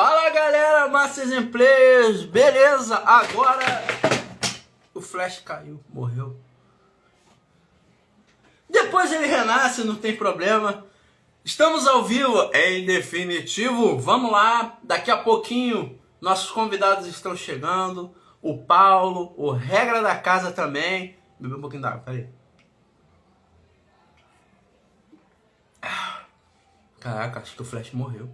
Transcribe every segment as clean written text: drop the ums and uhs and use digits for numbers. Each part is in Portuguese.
Fala galera, Masters and Players, beleza? Agora o Flash caiu, morreu. Depois ele renasce, não tem problema. Estamos ao vivo, em definitivo. Vamos lá, daqui a pouquinho nossos convidados estão chegando. O Paulo, o Regra da Casa também. Bebeu um pouquinho d'água, peraí. Caraca, acho que o Flash morreu.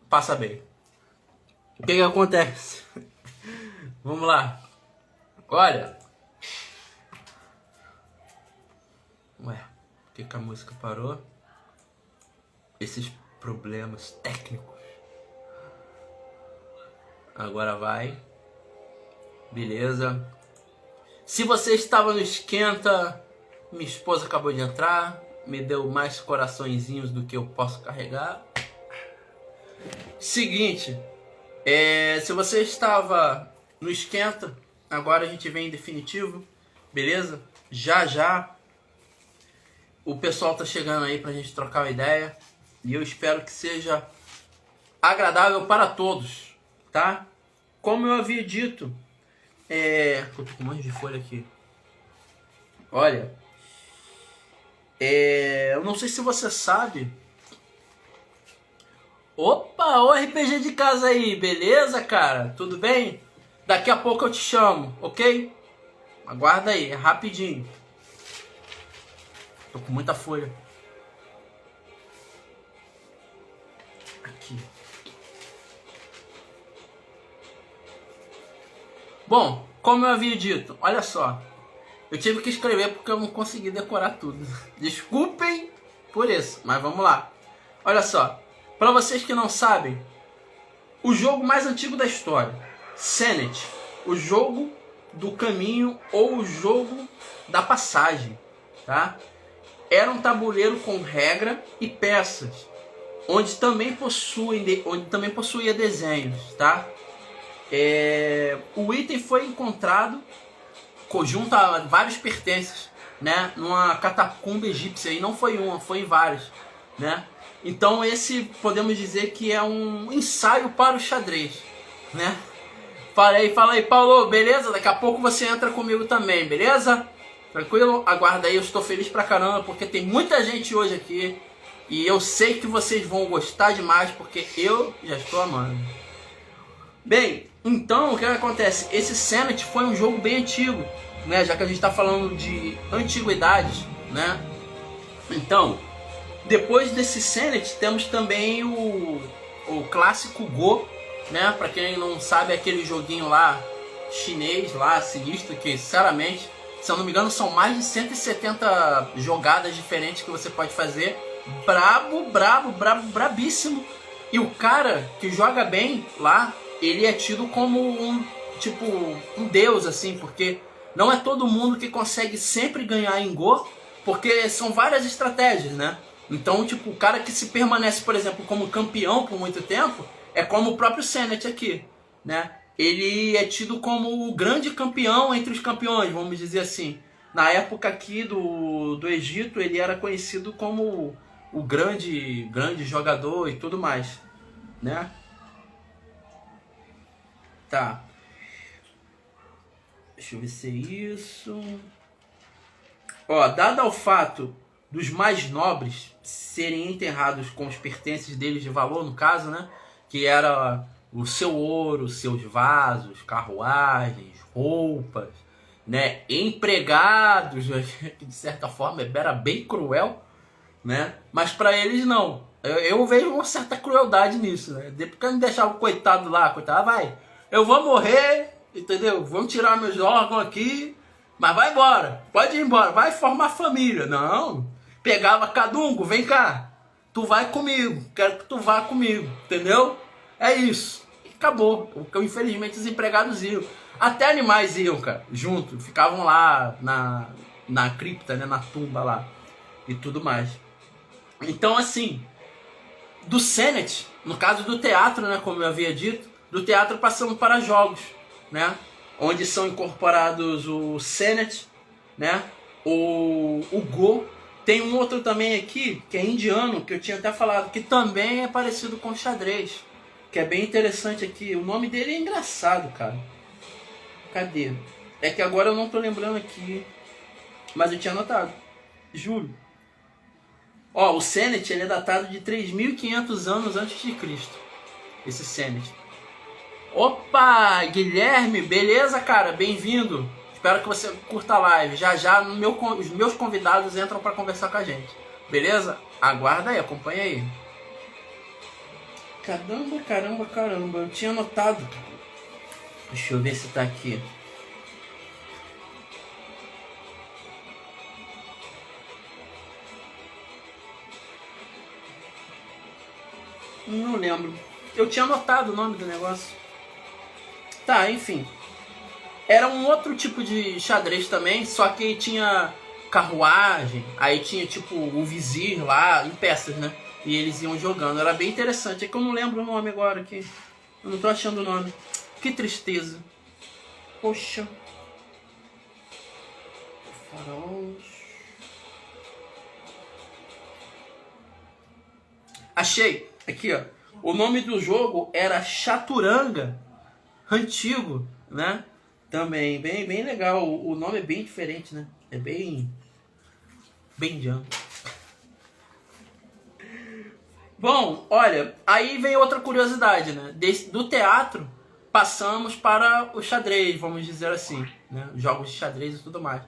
Passa bem. O que acontece? Vamos lá. Olha. Ué, por que a música parou? Esses problemas técnicos. Agora vai. Beleza. Se você estava no esquenta, minha esposa acabou de entrar. Me deu mais coraçõezinhos do que eu posso carregar. Seguinte, se você estava no esquenta, agora a gente vem em definitivo, beleza? Já o pessoal tá chegando aí pra gente trocar uma ideia e eu espero que seja agradável para todos, tá? Como eu havia dito, eu tô com um monte de folha aqui. Olha, eu não sei se você sabe. Opa, o RPG de casa aí, beleza, cara? Tudo bem? Daqui a pouco eu te chamo, ok? Aguarda aí, é rapidinho. Tô com muita folha. Aqui. Bom, como eu havia dito, olha só. Eu tive que escrever porque eu não consegui decorar tudo. Desculpem por isso, mas vamos lá. Olha só. Para vocês que não sabem, o jogo mais antigo da história, Senet, o jogo do caminho ou o jogo da passagem, tá? Era um tabuleiro com regra e peças, onde também possuía desenhos, tá? O item foi encontrado junto a vários pertences, né? Numa catacumba egípcia, e não foi uma, foi em vários, né? Então esse podemos dizer que é um ensaio para o xadrez, né? Fala aí, Paulo, beleza? Daqui a pouco você entra comigo também, beleza? Tranquilo? Aguarda aí, eu estou feliz pra caramba porque tem muita gente hoje aqui e eu sei que vocês vão gostar demais porque eu já estou amando. Bem, então o que acontece? Esse Senet foi um jogo bem antigo, né? Já que a gente está falando de antiguidades, né? Então, depois desse Senet, temos também o clássico Go, né? Pra quem não sabe, é aquele joguinho lá, chinês, lá, sinistro, que, sinceramente, se eu não me engano, são mais de 170 jogadas diferentes que você pode fazer. Brabíssimo. E o cara que joga bem lá, ele é tido como um deus, assim, porque não é todo mundo que consegue sempre ganhar em Go, porque são várias estratégias, né? Então, tipo, o cara que se permanece, por exemplo, como campeão por muito tempo, é como o próprio Senet aqui, né? Ele é tido como o grande campeão entre os campeões, vamos dizer assim. Na época aqui do Egito, ele era conhecido como o grande jogador e tudo mais, né? Tá. Deixa eu ver se é isso. Ó, dado ao fato dos mais nobres serem enterrados com os pertences deles de valor, no caso, né? Que era o seu ouro, seus vasos, carruagens, roupas, né? Empregados, que de certa forma era bem cruel, né? Mas para eles não. Eu vejo uma certa crueldade nisso, né? Porque não deixava o coitado lá, vai, eu vou morrer, entendeu? Vamos tirar meus órgãos aqui, mas vai embora, pode ir embora, vai formar família. Não. Pegava Cadungo, vem cá, tu vai comigo, quero que tu vá comigo, entendeu? É isso, e acabou. Porque infelizmente os empregados iam, até animais iam, cara, junto, ficavam lá na cripta, né, na tumba lá e tudo mais. Então, assim, do Senet, no caso do teatro, né, como eu havia dito, do teatro passamos para jogos, né, onde são incorporados o Senet, né, o Go Tem um outro também aqui, que é indiano, que eu tinha até falado, que também é parecido com xadrez. Que é bem interessante aqui. O nome dele é engraçado, cara. Cadê? É que agora eu não tô lembrando aqui. Mas eu tinha anotado. Juro. Ó, o Senet, ele é datado de 3.500 anos antes de Cristo. Esse Senet. Opa, Guilherme, beleza, cara? Bem-vindo. Espero que você curta a live. Já já os meus convidados entram para conversar com a gente. Beleza? Aguarda aí, acompanha aí. Caramba. Eu tinha anotado. Deixa eu ver se tá aqui. Não lembro. Eu tinha anotado o nome do negócio. Tá, enfim. Era um outro tipo de xadrez também, só que tinha carruagem, aí tinha tipo o vizir lá, em peças, né? E eles iam jogando. Era bem interessante. É que eu não lembro o nome agora aqui. Eu não tô achando o nome. Que tristeza. Poxa. Faraós. Achei. Aqui, ó. O nome do jogo era Chaturanga Antigo, né? Também, bem legal. O nome é bem diferente, né? É bem indiano. Bom, olha, aí vem outra curiosidade, né? Do teatro, passamos para o xadrez, vamos dizer assim, né? Jogos de xadrez e tudo mais.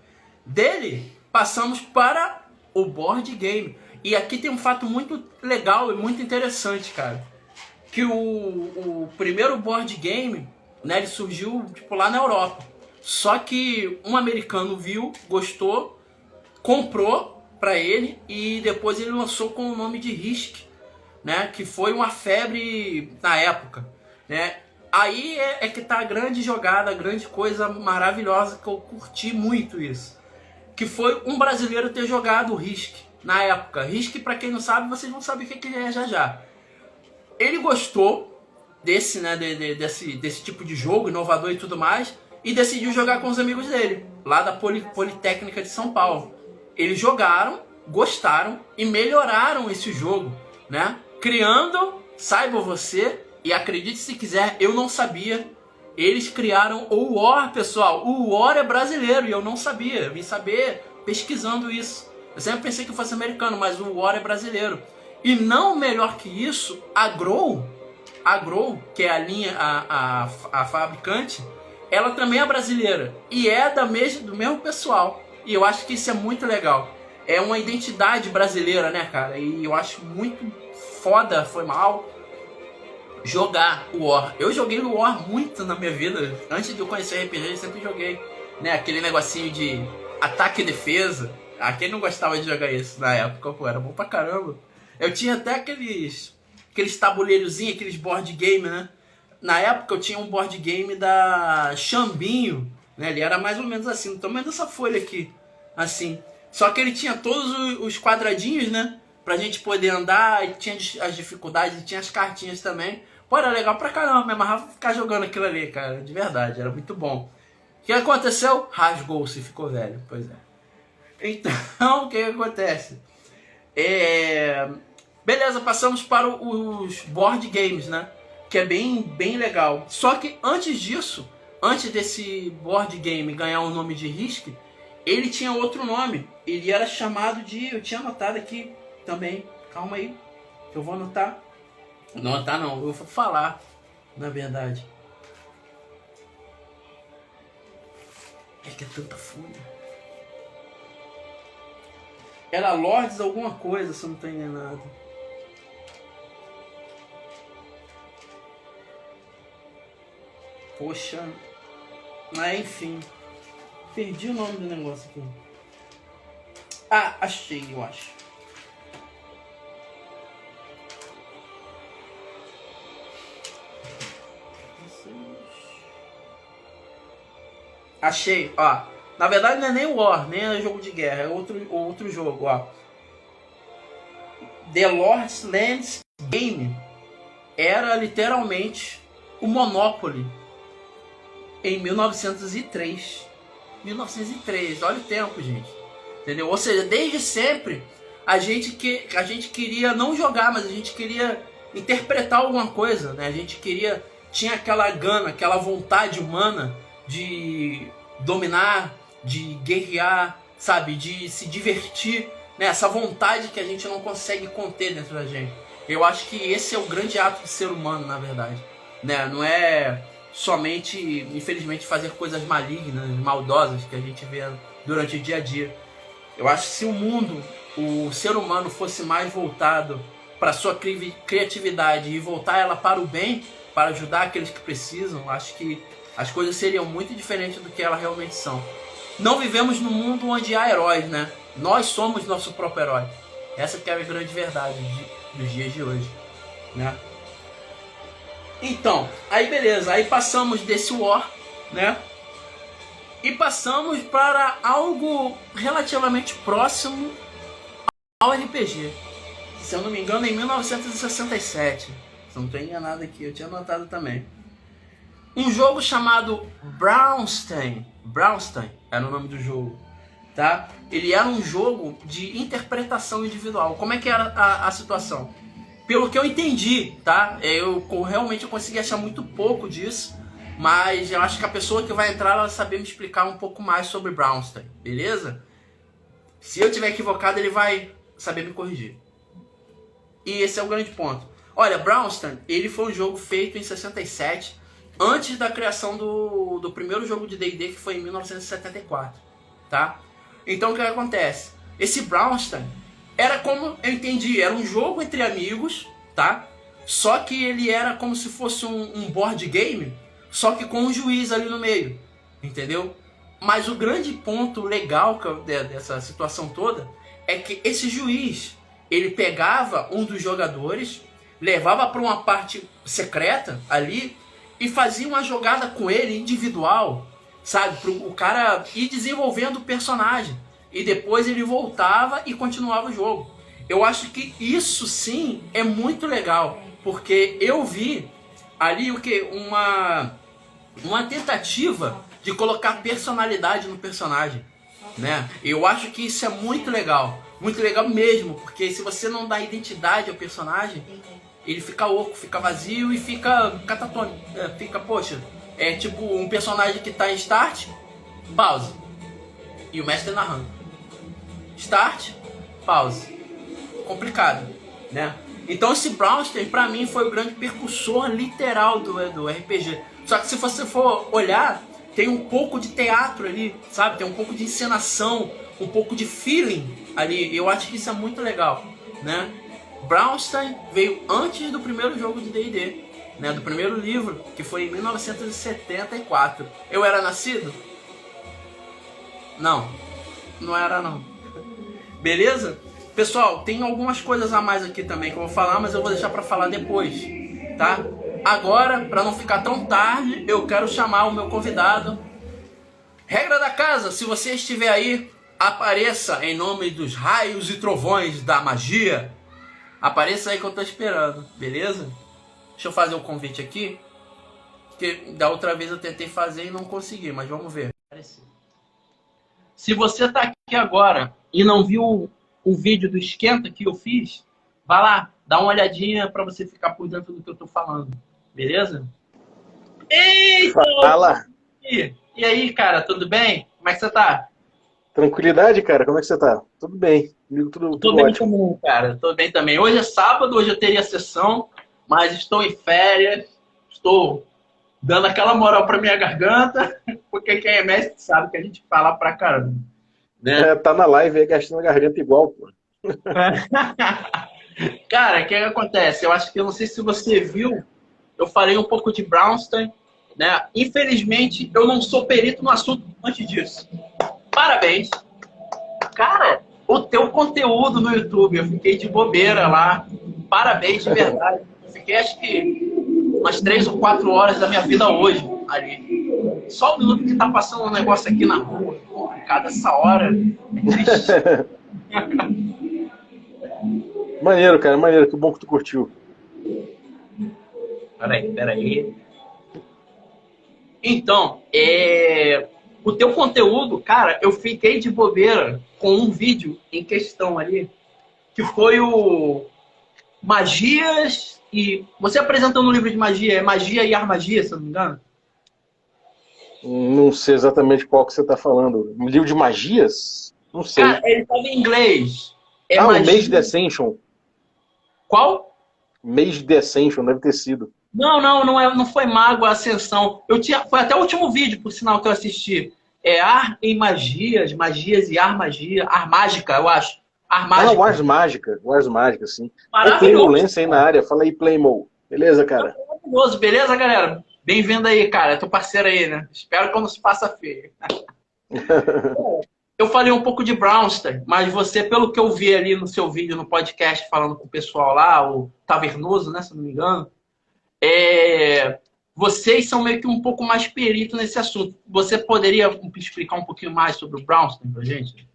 Dele, passamos para o board game. E aqui tem um fato muito legal e muito interessante, cara. Que o primeiro board game, né, ele surgiu tipo, lá na Europa. Só que um americano viu, gostou, comprou para ele e depois ele lançou com o nome de Risk, né, que foi uma febre na época, né? Aí é que tá a grande jogada, a grande coisa maravilhosa que eu curti muito isso. Que foi um brasileiro ter jogado o Risk na época. Risk, para quem não sabe, vocês vão saber o que é já já. Ele gostou desse, né, desse tipo de jogo, inovador e tudo mais, e decidiu jogar com os amigos dele, lá da Politécnica de São Paulo. Eles jogaram, gostaram e melhoraram esse jogo, né? Criando, saiba você, e acredite se quiser, eu não sabia, eles criaram o War, pessoal. O War é brasileiro e eu não sabia, eu vim saber pesquisando isso. Eu sempre pensei que fosse americano, mas o War é brasileiro. E não melhor que isso, a Grow, que é a linha, a fabricante, ela também é brasileira e é do mesmo pessoal. E eu acho que isso é muito legal. É uma identidade brasileira, né, cara? E eu acho muito foda, foi mal, jogar o War. Eu joguei o War muito na minha vida. Antes de eu conhecer RPG, eu sempre joguei, né, aquele negocinho de ataque e defesa. Quem não gostava de jogar isso na época, pô, era bom pra caramba. Eu tinha até aqueles tabuleirozinhos, aqueles board game, né? Na época eu tinha um board game da Xambinho, né? Ele era mais ou menos assim, do tamanho dessa folha aqui, assim. Só que ele tinha todos os quadradinhos, né? Pra gente poder andar, e tinha as dificuldades, e tinha as cartinhas também. Pô, era legal pra caramba, me amarrava ficar jogando aquilo ali, cara, de verdade, era muito bom. O que aconteceu? Rasgou-se, ficou velho, pois é. Então, o que acontece? Beleza, passamos para os board games, né? Que é bem legal. Só que antes disso, antes desse board game ganhar o nome de Risk, ele tinha outro nome. Ele era chamado de... Eu tinha anotado aqui também. Calma aí, que eu vou anotar. Não anotar não, eu vou falar, na verdade. É que é tanta folha. Era Lords alguma coisa, se eu não estou enganado. Poxa. Mas enfim. Perdi o nome do negócio aqui. Achei, eu acho. Achei, ó. Na verdade não é nem War, nem é jogo de guerra, é outro jogo, ó. The Lord's Lands Game era literalmente o Monopoly em 1903. 1903, olha o tempo, gente. entendeu? Ou seja, desde sempre a gente queria não jogar, mas a gente queria interpretar alguma coisa, né? A gente tinha aquela gana, aquela vontade humana de dominar, de guerrear, sabe? De se divertir, né? Essa vontade que a gente não consegue conter dentro da gente. Eu acho que esse é o grande ato do ser humano, na verdade, né? Não é somente, infelizmente, fazer coisas malignas, maldosas que a gente vê durante o dia a dia. Eu acho que se o ser humano fosse mais voltado para sua criatividade e voltar ela para o bem, para ajudar aqueles que precisam, acho que as coisas seriam muito diferentes do que elas realmente são. Não vivemos num mundo onde há heróis, né? Nós somos nosso próprio herói. Essa que é a grande verdade dos dias de hoje, né? Então, aí beleza, aí passamos desse war, né? E passamos para algo relativamente próximo ao RPG. Se eu não me engano, em 1967. Se eu não estou enganado aqui, eu tinha anotado também. Um jogo chamado Braunstein. Braunstein era o nome do jogo, tá? Ele era um jogo de interpretação individual. Como é que era a situação? Pelo que eu entendi, tá? Eu realmente consegui achar muito pouco disso, mas eu acho que a pessoa que vai entrar ela vai saber me explicar um pouco mais sobre Braunstein, beleza? Se eu tiver equivocado, ele vai saber me corrigir. E esse é o grande ponto. Olha, Braunstein, ele foi um jogo feito em 67, antes da criação do primeiro jogo de D&D, que foi em 1974, tá? Então o que acontece? Esse Braunstein era, como eu entendi, era um jogo entre amigos, tá? Só que ele era como se fosse um board game, só que com um juiz ali no meio, entendeu? Mas o grande ponto legal dessa situação toda é que esse juiz, ele pegava um dos jogadores, levava para uma parte secreta ali e fazia uma jogada com ele individual, sabe? Para o cara ir desenvolvendo o personagem. E depois ele voltava e continuava o jogo. Eu acho que isso sim é muito legal, porque eu vi ali o que? Uma tentativa de colocar personalidade no personagem, né? Eu acho que isso é muito legal mesmo, porque se você não dá identidade ao personagem, ele fica oco, fica vazio e fica catatônico, fica, poxa, é tipo um personagem que tá em start, pause, e o mestre narrando. Start, pause. Complicado, né? Então esse Braunstein, pra mim, foi o grande percussor literal do RPG. Só que se você for olhar, tem um pouco de teatro ali, sabe? Tem um pouco de encenação, um pouco de feeling ali. Eu acho que isso é muito legal, né? Braunstein veio antes do primeiro jogo de D&D, né? Do primeiro livro, que foi em 1974. Eu era nascido? Não, não era não. Beleza? Pessoal, tem algumas coisas a mais aqui também que eu vou falar, mas eu vou deixar para falar depois, tá? Agora, para não ficar tão tarde, eu quero chamar o meu convidado. Regra da casa, se você estiver aí, apareça em nome dos raios e trovões da magia. Apareça aí que eu tô esperando, beleza? Deixa eu fazer o convite aqui, que da outra vez eu tentei fazer e não consegui, mas vamos ver. Se você está aqui agora e não viu o vídeo do esquenta que eu fiz, vai lá, dá uma olhadinha para você ficar por dentro do que eu estou falando, beleza? Eita! Fala! E aí, cara, tudo bem? Como é que você tá? Tranquilidade, cara? Como é que você tá? Tudo bem. Comigo tudo Tô bem ótimo. também, cara. Tô bem também. Hoje é sábado, hoje eu teria sessão, mas estou em férias, estou dando aquela moral pra minha garganta, porque quem é mestre sabe que a gente fala pra caramba, né? Tá na live aí gastando a garganta igual, pô. Cara, o que acontece? Eu acho que, eu não sei se você viu, eu falei um pouco de Braunstein, né? Infelizmente, eu não sou perito no assunto antes disso. Parabéns. Cara, o teu conteúdo no YouTube, eu fiquei de bobeira lá. Parabéns, de verdade. Eu fiquei, acho que, umas 3 ou 4 horas da minha vida hoje ali. Só o minuto que tá passando um negócio aqui na rua. Complicado essa hora. É triste. Maneiro, cara, maneiro. Que bom que tu curtiu. Peraí. Então, o teu conteúdo, cara, eu fiquei de bobeira com um vídeo em questão ali, que foi o Magias e... Você apresentou no livro de magia, é Magia e Armagia, se eu não me engano? Não sei exatamente qual que você está falando. Um livro de magias? Não Cara, sei. ele estava em inglês. É Ah, o Mage the magia... Ascension. Qual? Mage the Ascension, deve ter sido. Não foi Mago a Ascensão. Foi até o último vídeo, por sinal, que eu assisti. É Ar em Magias, Magias e Armagia. Armágica, eu acho. Ah, Armágica. Wars Mágica, sim. Ó, o Playmo Maravilhoso. Lance aí na área. Fala aí, Playmo. Beleza, cara? Maravilhoso. Beleza, galera? Bem-vindo aí, cara. Teu parceiro aí, né? Espero que não se faça feio. Eu falei um pouco de Brownster, mas você, pelo que eu vi ali no seu vídeo, no podcast, falando com o pessoal lá, o Tavernoso, né, se não me engano, vocês são meio que um pouco mais perito nesse assunto. Você poderia explicar um pouquinho mais sobre o Brownstein pra gente?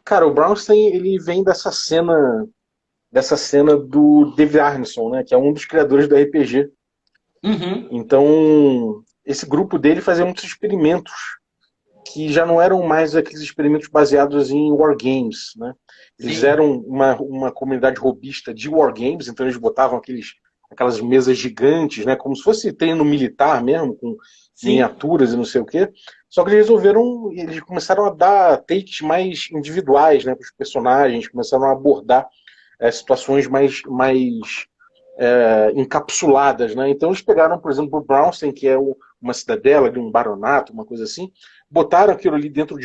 Cara, o Brownstein, ele vem dessa cena do David Arneson, né, que é um dos criadores do RPG. Uhum. Então, esse grupo dele fazia muitos experimentos que já não eram mais aqueles experimentos baseados em wargames, né? Eles Sim. eram uma comunidade robista de wargames, então eles botavam aquelas mesas gigantes, né, como se fosse treino militar mesmo, com Sim. miniaturas e não sei o quê. Só que eles começaram a dar takes mais individuais, né, para os personagens, começaram a abordar situações mais encapsuladas, né? Então eles pegaram, por exemplo, o Brownstein, que é uma cidadela, de um baronato, uma coisa assim, botaram aquilo ali dentro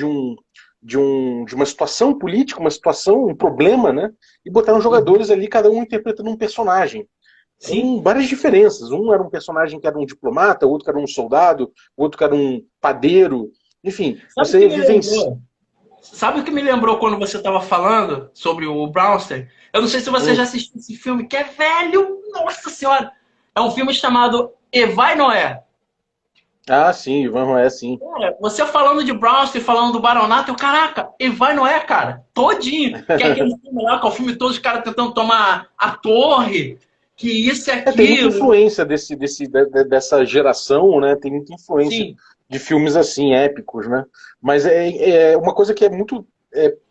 de uma situação política, um problema, né? E botaram jogadores ali, cada um interpretando um personagem. Sim. Com várias diferenças. Um era um personagem que era um diplomata, outro que era um soldado, outro que era um padeiro. Enfim, Sabe o você que me vivencia. lembrou? Sabe o que me lembrou quando você estava falando sobre o Brownstein? Eu não sei se você já assistiu esse filme, que é velho, nossa senhora. É um filme chamado Evai Noé. Ah, sim, Ivan Roé, sim. Cara, você falando de Brownstein, falando do Baronato, caraca, Evai Noé, cara, todinho. Que é aquele filme lá, que é o filme todo, os caras tentando tomar a torre, que isso e Tem muita aquilo. influência dessa geração, né? Tem muita influência Sim. de filmes assim, épicos, né? Mas é uma coisa que é muito.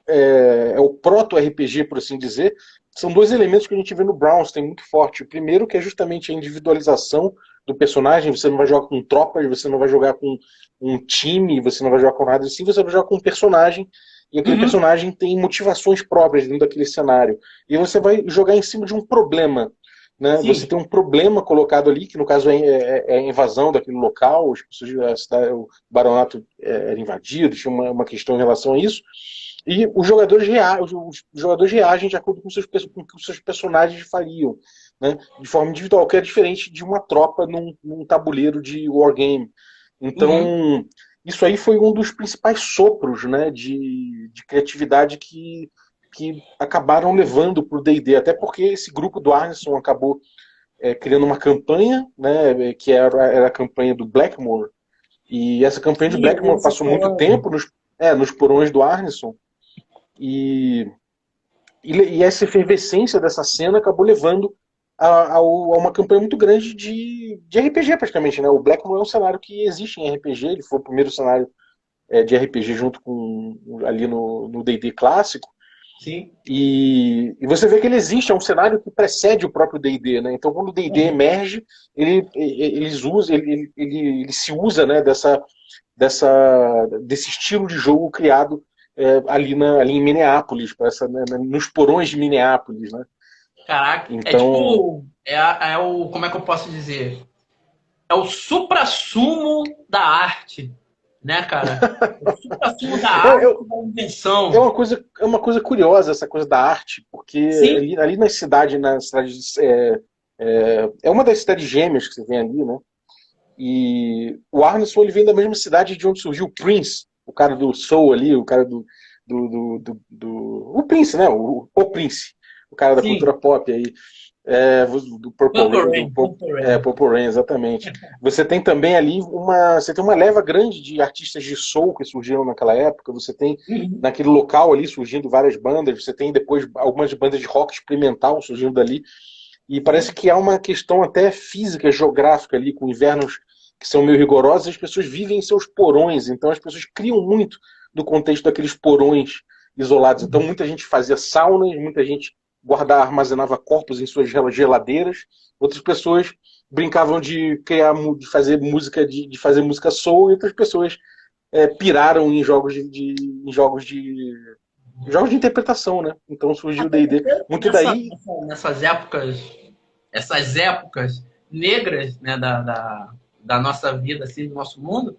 É o proto-RPG, por assim dizer. São dois elementos que a gente vê no Brownstein muito forte. O primeiro, que é justamente a individualização do personagem. Você não vai jogar com tropas, você não vai jogar com um time, você não vai jogar com nada assim, você vai jogar com um personagem. E aquele personagem tem motivações próprias dentro daquele cenário. E você vai jogar em cima de um problema. Né? Você tem um problema colocado ali, que no caso é a invasão daquele local, o baronato era invadido, tinha uma questão em relação a isso, e os jogadores reagem de acordo com o que os seus personagens fariam, né? De forma individual, que é diferente de uma tropa num tabuleiro de wargame. Então, isso aí foi um dos principais sopros, né, de criatividade que acabaram levando para o D&D, até porque esse grupo do Arneson acabou criando uma campanha, né, que era a campanha do Blackmore, e essa campanha de Blackmore passou muito tempo nos porões do Arneson, e essa efervescência dessa cena acabou levando a uma campanha muito grande de RPG, praticamente, né? O Blackmore é um cenário que existe em RPG, ele foi o primeiro cenário de RPG junto com ali no D&D clássico. Sim. E você vê que ele existe, é um cenário que precede o próprio D&D, né? Então, quando o D&D emerge, ele se usa, né, desse estilo de jogo criado ali em Minneapolis, nos porões de Minneapolis, né? Caraca, Então, como é que eu posso dizer? É o suprassumo da arte, né, cara? O suprassumo da arte, da invenção. é uma coisa curiosa essa coisa da arte, porque Sim. ali na cidade é uma das cidades gêmeas que você tem ali, né? E o Arneson, ele vem da mesma cidade de onde surgiu o Prince, o cara do Soul ali, o cara o Prince, né? O Prince, o cara da Sim. cultura pop aí, do Purple Rain, exatamente. Você tem também ali você tem uma leva grande de artistas de soul que surgiram naquela época, você tem naquele local ali surgindo várias bandas, você tem depois algumas bandas de rock experimental surgindo dali, e parece que há uma questão até física, geográfica ali, com invernos que são meio rigorosas, as pessoas vivem em seus porões, então as pessoas criam muito do contexto daqueles porões isolados. Então muita gente fazia saunas, muita gente armazenava corpos em suas geladeiras, outras pessoas brincavam de criar, de fazer música, de fazer música soul, e outras pessoas piraram em jogos de interpretação, né? Então surgiu o D&D. Muito daí. Nessas épocas, essas épocas negras, né, da nossa vida, assim, do nosso mundo,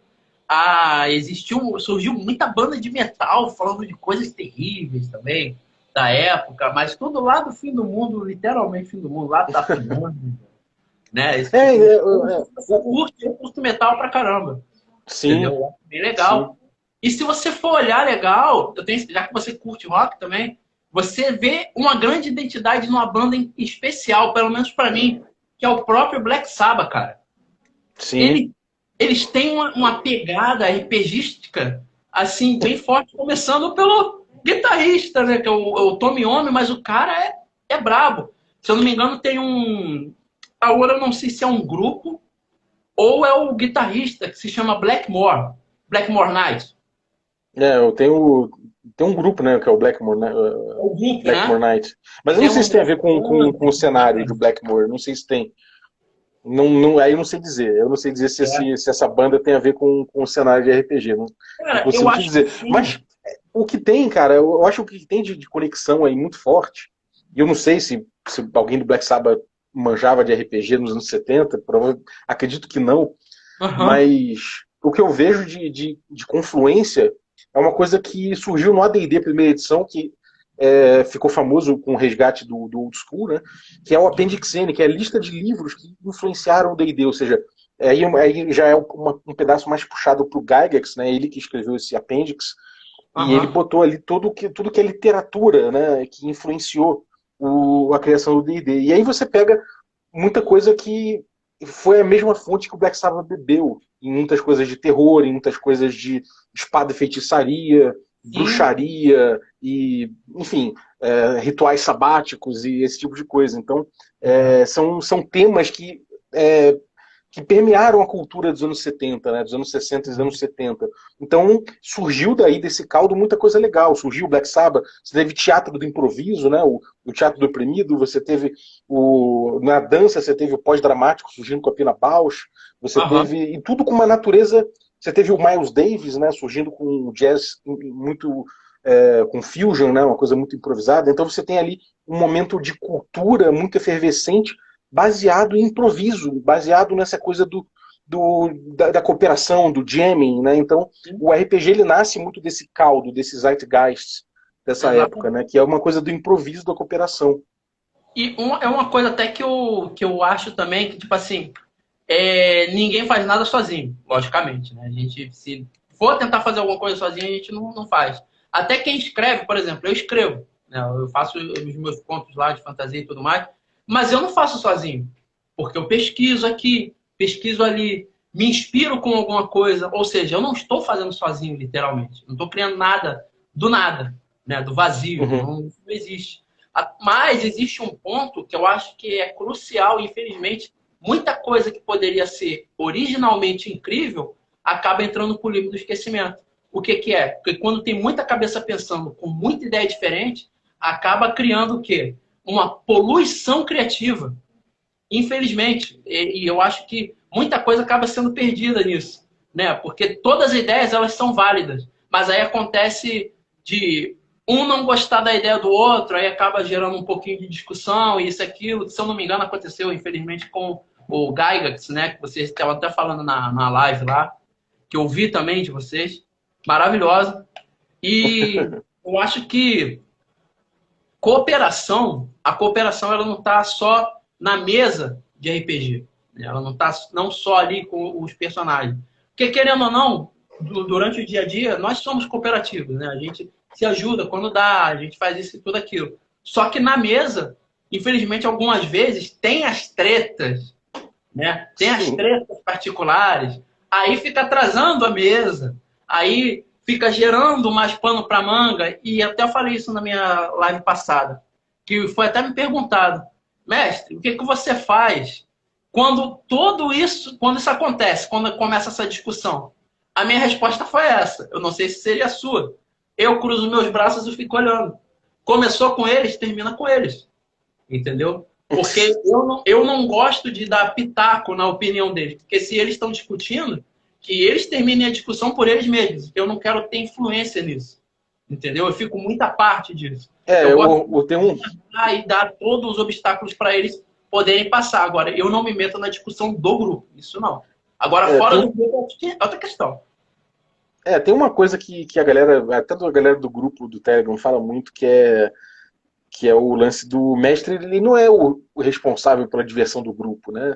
surgiu muita banda de metal falando de coisas terríveis também da época, mas tudo lá do fim do mundo, literalmente fim do mundo, lá da Finlândia, né? Esse eu curto metal pra caramba. Sim. Entendeu? Bem legal. Sim. E se você for olhar legal, já que você curte rock também, você vê uma grande identidade numa banda especial, pelo menos para mim, que é o próprio Black Sabbath, cara. Sim. Eles têm uma pegada RPGística assim, bem forte, começando pelo guitarrista, né? Que é o Tommy Iommi, mas o cara é brabo. Se eu não me engano, tem agora eu não sei se é um grupo ou é o guitarrista que se chama Blackmore Night. Tem um grupo, né, que é o Blackmore, né? O grupo, Blackmore né? Night. Mas eu não sei se tem a ver com o cenário do Blackmore, não sei se tem. Aí eu não sei dizer. Eu não sei dizer se essa banda tem a ver com o cenário de RPG. Não consigo te dizer. Mas o que tem, cara, eu acho que o que tem de conexão aí muito forte, e eu não sei se alguém do Black Sabbath manjava de RPG nos anos 70, acredito que não, mas o que eu vejo de confluência é uma coisa que surgiu no AD&D primeira edição, que ficou famoso com o resgate do Old School, né? Que é o Appendix N, que é a lista de livros que influenciaram o D&D, ou seja, aí já é um pedaço mais puxado para o Gygax, né? Ele que escreveu esse Appendix, e ele botou ali tudo que é literatura, né? Que influenciou a criação do D&D. E aí você pega muita coisa que foi a mesma fonte que o Black Sabbath bebeu, em muitas coisas de terror, em muitas coisas de espada e feitiçaria, bruxaria e, enfim, rituais sabáticos e esse tipo de coisa. Então, são temas que permearam a cultura dos anos 70, né, dos anos 60 e dos anos 70. Então, surgiu daí desse caldo muita coisa legal. Surgiu o Black Sabbath, você teve teatro do improviso, né, o teatro do oprimido, você teve na dança, você teve o pós-dramático surgindo com a Pina Bausch, você teve, e tudo com uma natureza. Você teve o Miles Davis, né, surgindo com o jazz muito com fusion, né, uma coisa muito improvisada. Então você tem ali um momento de cultura muito efervescente, baseado em improviso, baseado nessa coisa da cooperação, do jamming, né? Então o RPG ele nasce muito desse caldo, desses zeitgeist dessa época, né? Que é uma coisa do improviso, da cooperação. E é uma coisa até que eu acho também que, tipo assim, ninguém faz nada sozinho, logicamente, né? A gente, se for tentar fazer alguma coisa sozinho, a gente não faz. Até quem escreve, por exemplo, eu escrevo, né? Eu faço os meus contos lá de fantasia e tudo mais, mas eu não faço sozinho, porque eu pesquiso aqui, pesquiso ali, me inspiro com alguma coisa, ou seja, eu não estou fazendo sozinho, literalmente. Não estou criando nada do nada, né? Do vazio, não existe. Mas existe um ponto que eu acho que é crucial, infelizmente, muita coisa que poderia ser originalmente incrível acaba entrando pro livro do esquecimento. O que é? Porque quando tem muita cabeça pensando com muita ideia diferente, acaba criando o quê? Uma poluição criativa. Infelizmente. E eu acho que muita coisa acaba sendo perdida nisso, né? Porque todas as ideias elas são válidas, mas aí acontece de um não gostar da ideia do outro, aí acaba gerando um pouquinho de discussão, e isso e aquilo. Se eu não me engano, aconteceu, infelizmente, com o Gygax, né? Que vocês estavam até falando na live lá, que eu vi também de vocês. Maravilhosa. E eu acho que a cooperação ela não está só na mesa de RPG. Ela não está não só ali com os personagens. Porque, querendo ou não, durante o dia a dia, nós somos cooperativos, né? A gente se ajuda quando dá, a gente faz isso e tudo aquilo. Só que na mesa, infelizmente, algumas vezes, tem as tretas, né? Tem as tretas particulares. Aí fica atrasando a mesa. Aí fica gerando mais pano para manga. E até eu falei isso na minha live passada, que foi até me perguntado, mestre, o que você faz Quando isso acontece, quando começa essa discussão, a minha resposta foi essa. Eu não sei se seria a sua. Eu cruzo meus braços e fico olhando. Começou com eles, termina com eles. Entendeu? Porque eu não gosto de dar pitaco na opinião deles. Porque se eles estão discutindo, que eles terminem a discussão por eles mesmos. Eu não quero ter influência nisso. Entendeu? Eu fico muito à parte disso. Eu gosto eu tenho um. e dar todos os obstáculos para eles poderem passar. Agora, eu não me meto na discussão do grupo. Isso não. Agora, fora do grupo, é outra questão. Tem uma coisa que a galera, até a galera do grupo do Telegram fala muito, que é o lance do mestre, ele não é o responsável pela diversão do grupo, né?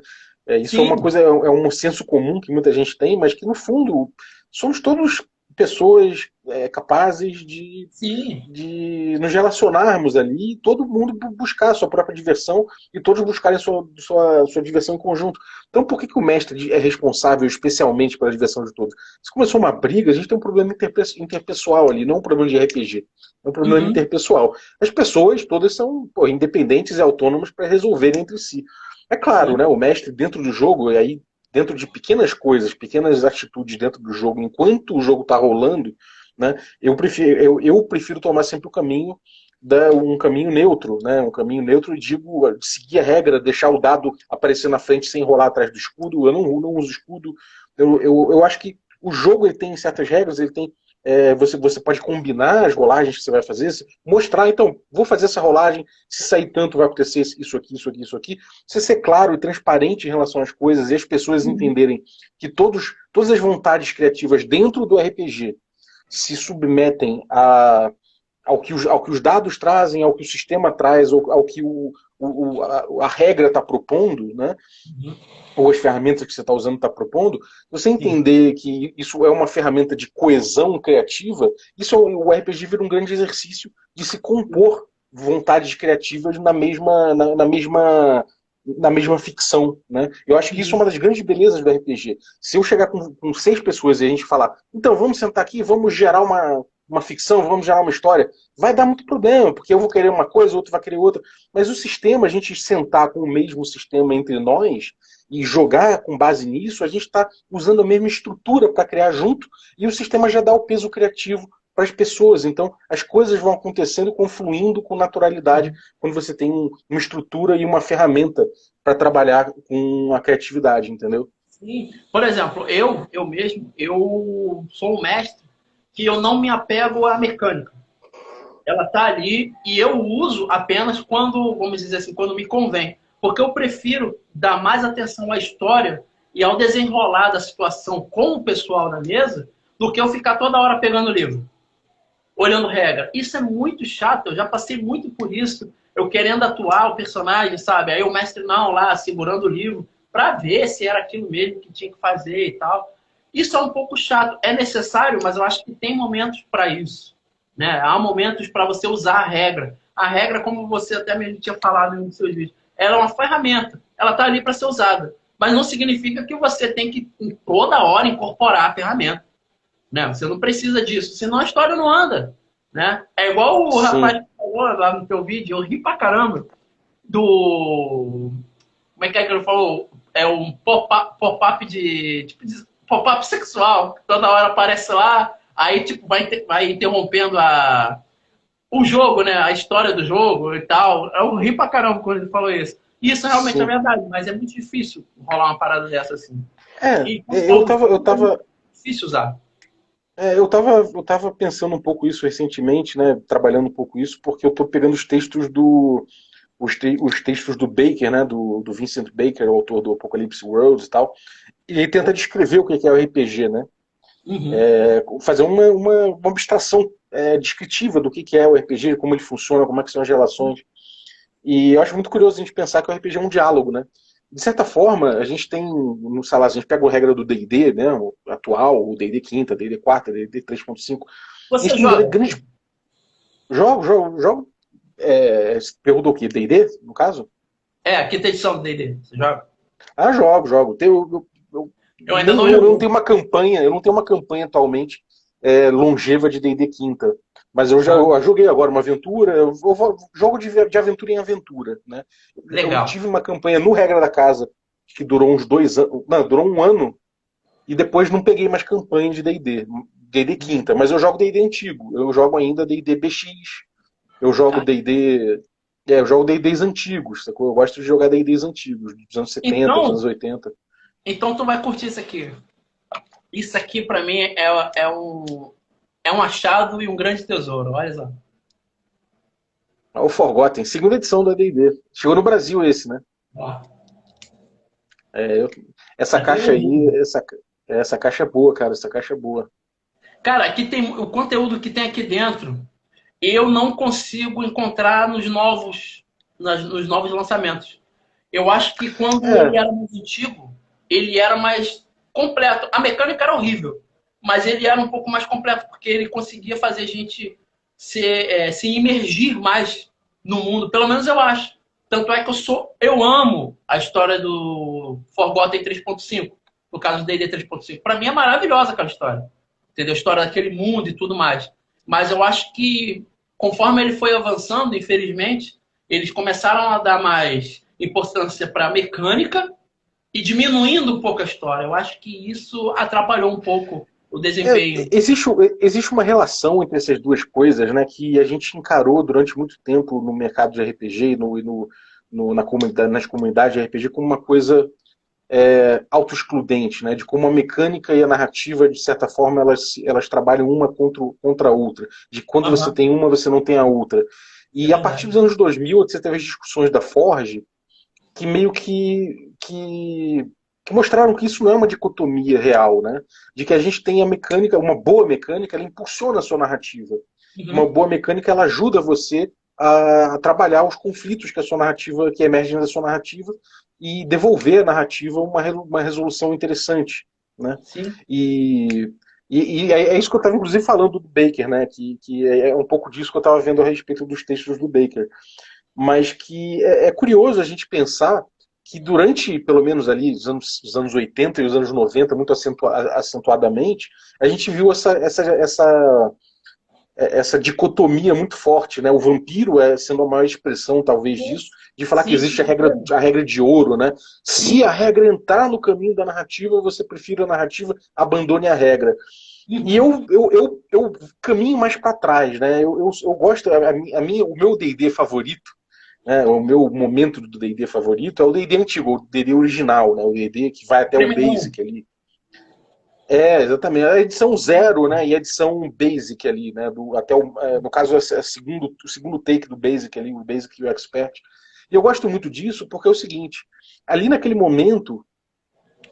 Isso é uma Sim, coisa, é um senso comum que muita gente tem, mas que no fundo somos todos pessoas capazes sim. de nos relacionarmos ali, todo mundo buscar a sua própria diversão e todos buscarem sua diversão em conjunto. Então por que o mestre é responsável especialmente pela diversão de todos? Se começou uma briga, a gente tem um problema interpessoal ali, não um problema de RPG. É um problema Uhum. interpessoal. As pessoas todas são independentes e autônomas para resolverem entre si. É claro, Sim. né, o mestre dentro do jogo, e aí dentro de pequenas coisas, pequenas atitudes dentro do jogo, enquanto o jogo está rolando, né, eu prefiro tomar sempre o caminho um caminho neutro, né? Um caminho neutro, e digo, seguir a regra, deixar o dado aparecer na frente sem rolar atrás do escudo. Eu não uso escudo. Eu acho que o jogo ele tem certas regras, ele tem. Você pode combinar as rolagens que você vai fazer, mostrar, então, vou fazer essa rolagem, se sair tanto vai acontecer isso aqui, isso aqui, isso aqui. Você ser claro e transparente em relação às coisas e as pessoas Uhum. entenderem que todas as vontades criativas dentro do RPG se submetem ao que os dados trazem, ao que o sistema traz, ao que a regra está propondo, né? Uhum. Ou as ferramentas que você está usando está propondo, você Sim. entender que isso é uma ferramenta de coesão criativa, o RPG vira um grande exercício de se compor vontades criativas na mesma ficção, né? Eu acho que isso é Uhum. uma das grandes belezas do RPG. Se eu chegar com 6 pessoas e a gente falar, então vamos sentar aqui, vamos gerar uma ficção, vamos gerar uma história, vai dar muito problema, porque eu vou querer uma coisa, o outro vai querer outra. Mas o sistema, a gente sentar com o mesmo sistema entre nós e jogar com base nisso, a gente está usando a mesma estrutura para criar junto, e o sistema já dá o peso criativo para as pessoas. Então, as coisas vão acontecendo, confluindo com naturalidade, quando você tem uma estrutura e uma ferramenta para trabalhar com a criatividade, entendeu? Sim. Por exemplo, eu mesmo, eu sou um mestre que eu não me apego à mecânica. Ela está ali e eu uso apenas quando, vamos dizer assim, quando me convém. Porque eu prefiro dar mais atenção à história e ao desenrolar da situação com o pessoal na mesa do que eu ficar toda hora pegando o livro, olhando regra. Isso é muito chato, eu já passei muito por isso. Eu querendo atuar o personagem, sabe? Aí o mestre não lá, segurando o livro, para ver se era aquilo mesmo que tinha que fazer e tal. Isso é um pouco chato. É necessário, mas eu acho que tem momentos para isso. Né? Há momentos para você usar a regra. A regra, como você até mesmo tinha falado em um dos seus vídeos, ela é uma ferramenta. Ela está ali para ser usada. Mas não significa que você tem que, toda hora, incorporar a ferramenta. Né? Você não precisa disso, senão a história não anda. Né? É igual o rapaz Sim. que falou lá no teu vídeo, eu ri pra caramba, do... Como é que ele falou? É um pop-up de... Tipo, de pop-up sexual, que toda hora aparece lá, aí tipo, vai interrompendo o jogo, né? A história do jogo e tal. Eu ri pra caramba quando ele falou isso. E isso realmente é Sim. verdade, mas é muito difícil rolar uma parada dessa assim. E quando Eu for tava, eu é muito tava, difícil usar. eu tava pensando um pouco isso recentemente, né? Trabalhando um pouco isso, porque eu tô pegando os textos do Baker, né? Do Vincent Baker, o autor do Apocalypse World e tal. E ele tenta descrever o que é o RPG, né? Uhum. Fazer uma abstração descritiva do que é o RPG, como ele funciona, como é que são as relações. E eu acho muito curioso a gente pensar que o RPG é um diálogo, né? De certa forma, a gente tem, no sei lá, a gente pega a regra do D&D, né, o atual, o D&D quinta, D&D quarta, D&D 3.5, a gente Você tem joga? grandes jogos, você perguntou o quê? D&D, no caso? É, quinta edição do D&D. Você joga? Jogo. Eu ainda Nem não eu não joguei. tenho uma campanha, eu não tenho uma campanha atualmente longeva de D&D quinta. Mas Ah, eu joguei agora uma aventura, jogo de aventura em aventura, né? Eu legal. tive uma campanha no Regra da Casa que durou uns 2 anos. Não, durou um ano. E depois não peguei mais campanha de D&D. D&D quinta. Mas eu jogo D&D antigo. Eu jogo ainda D&D BX. Eu jogo Ah, D&D... eu jogo D&Ds antigos, sacou? Eu gosto de jogar D&Ds antigos, dos anos 70, dos anos então, 80. então tu vai curtir isso aqui. Isso aqui pra mim é um achado e um grande tesouro. Olha só. Ah, o Forgotten, segunda edição da D&D. Chegou no Brasil esse, né? Ó, É, essa já tem caixa um aí, livro. essa caixa é boa, cara. Essa caixa é boa. Cara, aqui tem o conteúdo que tem aqui dentro. Eu não consigo encontrar nos novos lançamentos. Eu acho que quando ele É, era mais antigo, ele era mais completo. A mecânica era horrível, mas ele era um pouco mais completo, porque ele conseguia fazer a gente se imergir mais no mundo. Pelo menos eu acho. Tanto é que eu amo a história do Forgotten 3.5, no caso do D&D 3.5. Para mim é maravilhosa aquela história. Entendeu? A história daquele mundo e tudo mais. Mas eu acho que conforme ele foi avançando, infelizmente, eles começaram a dar mais importância para a mecânica e diminuindo um pouco a história. Eu acho que isso atrapalhou um pouco o desempenho. existe uma relação entre essas duas coisas, né, que a gente encarou durante muito tempo no mercado de RPG na comunidade, nas comunidades de RPG como uma coisa autoexcludente, né, de como a mecânica e a narrativa, de certa forma, elas trabalham uma contra a outra. De quando você Aham, tem uma, você não tem a outra. é E a partir dos verdade. anos 2000, você teve as discussões da Forge, que meio que mostraram que isso não é uma dicotomia real, né? De que a gente tem a mecânica, uma boa mecânica, ela impulsiona a sua narrativa. Uma Uhum. boa mecânica, ela ajuda você a trabalhar os conflitos que a sua narrativa, que emergem da sua narrativa, e devolver à narrativa uma resolução interessante, né? Sim. E, é isso que eu estava inclusive falando do Baker, né? Que é um pouco disso que eu estava vendo a respeito dos textos do Baker, mas que é curioso a gente pensar que durante, pelo menos ali, os anos 80 e os anos 90, muito acentuadamente, a gente viu essa dicotomia muito forte, né? O vampiro sendo a maior expressão, talvez, disso, de falar que Sim, existe a regra de ouro, né? Se a sim. regra entrar no caminho da narrativa, você prefere a narrativa, abandone a regra. E Uhum. eu caminho mais para trás, né? Eu gosto, o meu D&D favorito, né, o meu momento do D&D favorito é o D&D antigo, o D&D original, né, o D&D que vai até o Primeirão. Basic ali. Exatamente. A edição zero, né, e a edição Basic ali, né, no caso, o segundo take do Basic ali, o Basic e o Expert. E eu gosto muito disso porque é o seguinte, ali naquele momento,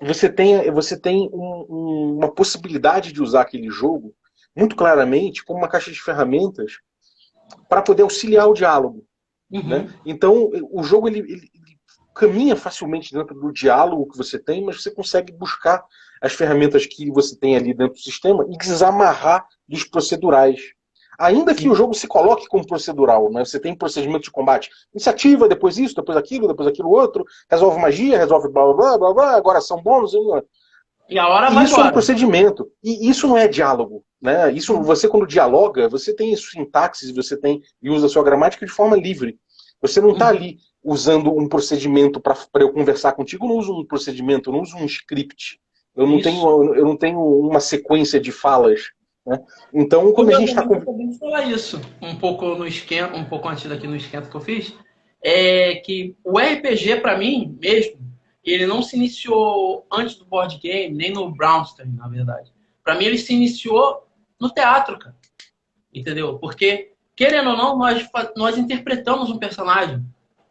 você tem uma possibilidade de usar aquele jogo muito claramente como uma caixa de ferramentas para poder auxiliar o diálogo, né? Uhum. Então, o jogo ele caminha facilmente dentro do diálogo que você tem, mas você consegue buscar as ferramentas que você tem ali dentro do sistema e desamarrar dos procedurais. Ainda que o Sim. jogo se coloque como procedural, né? Você tem procedimento de combate, iniciativa, depois isso, depois aquilo outro, resolve magia, resolve blá blá blá blá, blá agora são bônus. E a hora E vai isso é um embora. procedimento. E isso não é diálogo. Né? Isso, Uhum. você, quando dialoga, você tem sintaxes, e usa a sua gramática de forma livre. Você não está Uhum. ali usando um procedimento para eu conversar contigo, eu não uso um procedimento, eu não uso um script. Isso. Eu não tenho uma sequência de falas. Né? Então, quando a gente está. Curiosamente, eu acabei de falar isso um pouco no esquenta, um pouco antes daqui no esquenta que eu fiz, é que o RPG para mim mesmo, ele não se iniciou antes do board game, nem no Brownstein, na verdade. Para mim ele se iniciou no teatro, cara. Entendeu? Porque querendo ou não, nós interpretamos um personagem,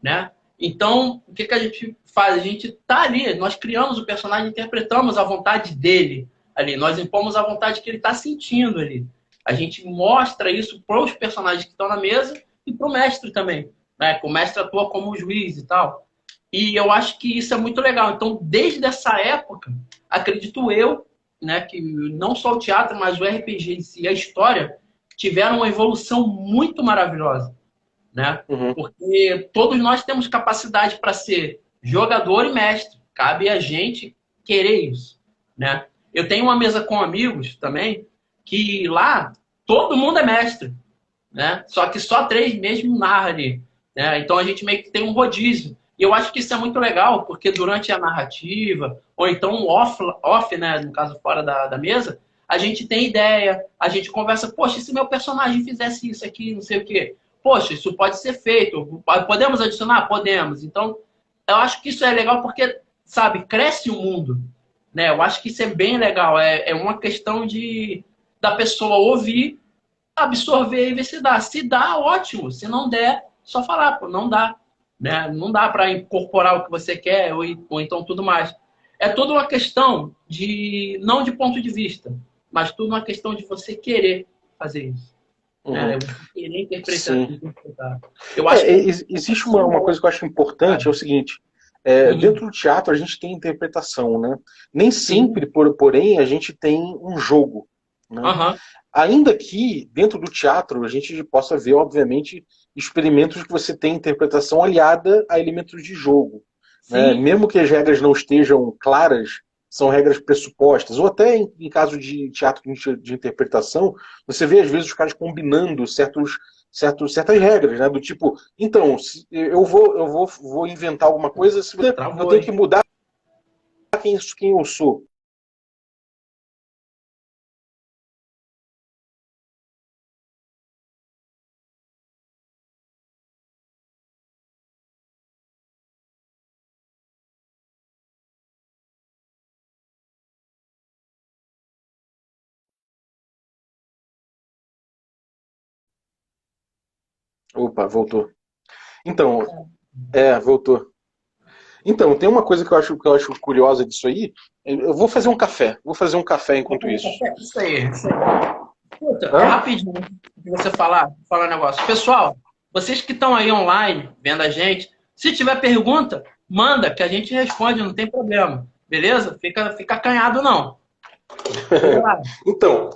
né? Então, o que que a gente faz? A gente tá ali, nós criamos o personagem, interpretamos a vontade dele ali, nós impomos a vontade que ele está sentindo ali. A gente mostra isso para os personagens que estão na mesa e para o mestre também, né? O mestre atua como juiz e tal. E eu acho que isso é muito legal. Então, desde essa época, acredito eu, né, que não só o teatro, mas o RPG em si, a história, tiveram uma evolução muito maravilhosa, né? Uhum. Porque todos nós temos capacidade para ser jogador e mestre. Cabe a gente querer isso, né? Eu tenho uma mesa com amigos também que lá todo mundo é mestre, né? Só que só três mesmo narra ali, né? Então a gente meio que tem um rodízio. E eu acho que isso é muito legal, porque durante a narrativa, ou então off, né, no caso fora da mesa, a gente tem ideia, a gente conversa, poxa, e se meu personagem fizesse isso aqui, não sei o quê? Poxa, isso pode ser feito. Podemos adicionar? Podemos. Então, eu acho que isso é legal porque, sabe, cresce o mundo. Né? Eu acho que isso é bem legal. É uma questão da pessoa ouvir, absorver e ver se dá. Se dá, ótimo. Se não der, só falar, pô, não dá. Né? Não dá para incorporar o que você quer ou então tudo mais. É toda uma questão não de ponto de vista, mas tudo uma questão de você querer fazer isso. Né? Uhum. Você querer Sim. interpretar. Eu acho que Existe uma coisa que eu acho importante, é o seguinte, uhum. dentro do teatro a gente tem interpretação, né? Nem Sim. sempre, porém, a gente tem um jogo, né? Aham. Ainda que dentro do teatro a gente possa ver, obviamente, experimentos que você tem interpretação aliada a elementos de jogo, né? Sim. Mesmo que as regras não estejam claras, são regras pressupostas, ou até em caso de teatro de interpretação, você vê às vezes os caras combinando certas regras, né? Do tipo, então, vou inventar alguma coisa, se eu Travou, tenho hein? que mudar quem eu sou. Opa, voltou. Então, voltou. Então, tem uma coisa que eu acho curiosa disso aí. Eu vou fazer um café. Vou fazer um café enquanto isso. Isso aí, isso aí. Puta, é Hã? rapidinho de você falar um negócio. Pessoal, vocês que estão aí online, vendo a gente, se tiver pergunta, manda que a gente responde, não tem problema. Beleza? Fica acanhado, não. Diga lá. Então,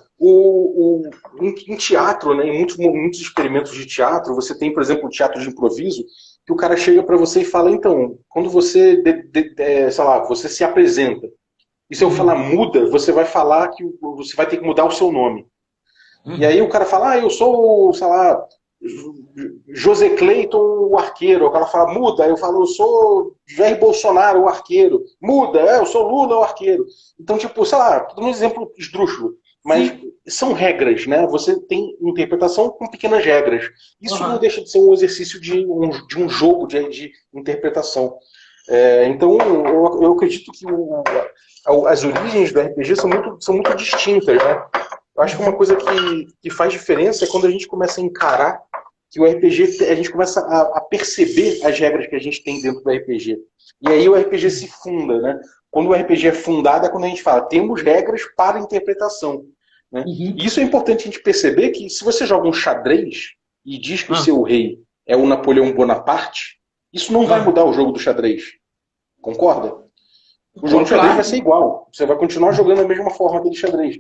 em teatro, né, em muitos experimentos de teatro, você tem, por exemplo, o teatro de improviso, que o cara chega para você e fala, então, quando você, sei lá, você se apresenta, e se eu falar Uhum. muda, você vai falar que você vai ter que mudar o seu nome. E aí Uhum. o cara fala, eu sou, sei lá, José Cleiton, o arqueiro. O cara fala, muda. Aí eu falo, eu sou Jair Bolsonaro, o arqueiro. Muda, eu sou Lula, o arqueiro. Então, tipo, sei lá, todo um exemplo esdrúxulo. Mas Sim. são regras, né? Você tem interpretação com pequenas regras. Isso não Uhum. deixa de ser um exercício de um jogo de interpretação. Então, eu acredito que as origens do RPG são muito distintas, né? Eu acho que uma coisa que faz diferença é quando a gente começa a encarar que o RPG, a gente começa a perceber as regras que a gente tem dentro do RPG. E aí o RPG se funda, né? Quando o RPG é fundado é quando a gente fala, temos regras para interpretação. Né? E Uhum. isso é importante a gente perceber que se você joga um xadrez e diz que o Ah, seu rei é o Napoleão Bonaparte, isso não vai ah. mudar o jogo do xadrez. Concorda? O jogo Pô, de xadrez vai claro. ser igual. Você vai continuar jogando da mesma forma aquele xadrez.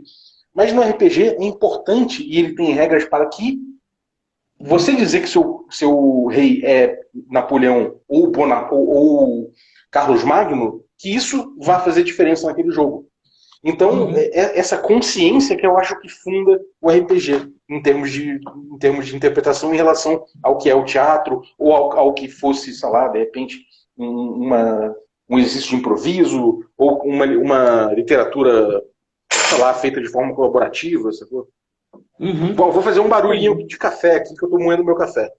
Mas no RPG é importante, e ele tem regras para que você dizer que seu rei é Napoleão ou Carlos Magno, que isso vai fazer diferença naquele jogo. Então, Uhum. essa consciência que eu acho que funda o RPG, em termos de interpretação em relação ao que é o teatro, ou ao que fosse, sei lá, de repente, um exercício de improviso, ou uma literatura, sei lá, feita de forma colaborativa, sacou? Uhum. Bom, vou fazer um barulhinho Entendi. de café aqui, que eu tô moendo meu café.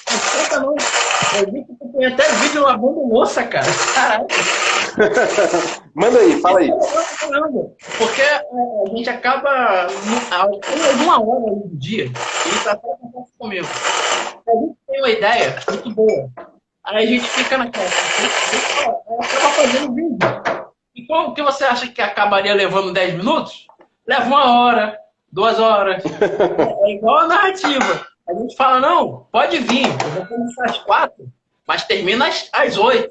Não esquenta, não. Eu vi que tu tem até vídeo lavando louça, cara. Caraca. Manda aí, fala Isso aí. é legal pra caramba. Porque a gente acaba em alguma hora do dia, e isso até acontece comigo. A gente tem uma ideia muito boa. Aí a gente fica naquela. Acaba fazendo vídeo. E como que você acha que acabaria levando 10 minutos? Leva 1 hora, 2 horas. É igual a narrativa. A gente fala, não, pode vir, eu vou começar às 4, mas termina às 8.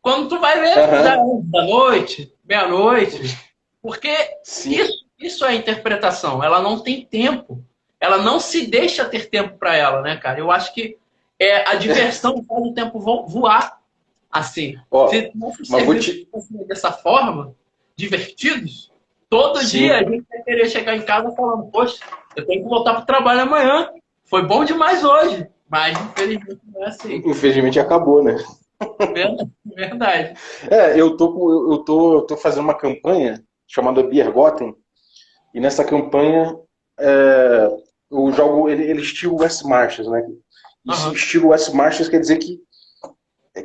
Quando tu vai ver, já é Aham. 11 da noite, meia-noite. Porque Sim. isso é interpretação. Ela não tem tempo. Ela não se deixa ter tempo para ela, né, cara? Eu acho que a diversão faz o tempo voar assim. Ó, Se nossos mas vou serviços te. fossem dessa forma, divertidos, todo dia a Sim. gente vai querer chegar em casa falando, poxa, eu tenho que voltar para o trabalho amanhã. Foi bom demais hoje. Mas, infelizmente, não é assim. Infelizmente acabou, né? Verdade. Eu tô fazendo uma campanha chamada Biergotten, e nessa campanha eu jogo ele estilo West Marches, né? Esse Aham. estilo West Marches quer dizer que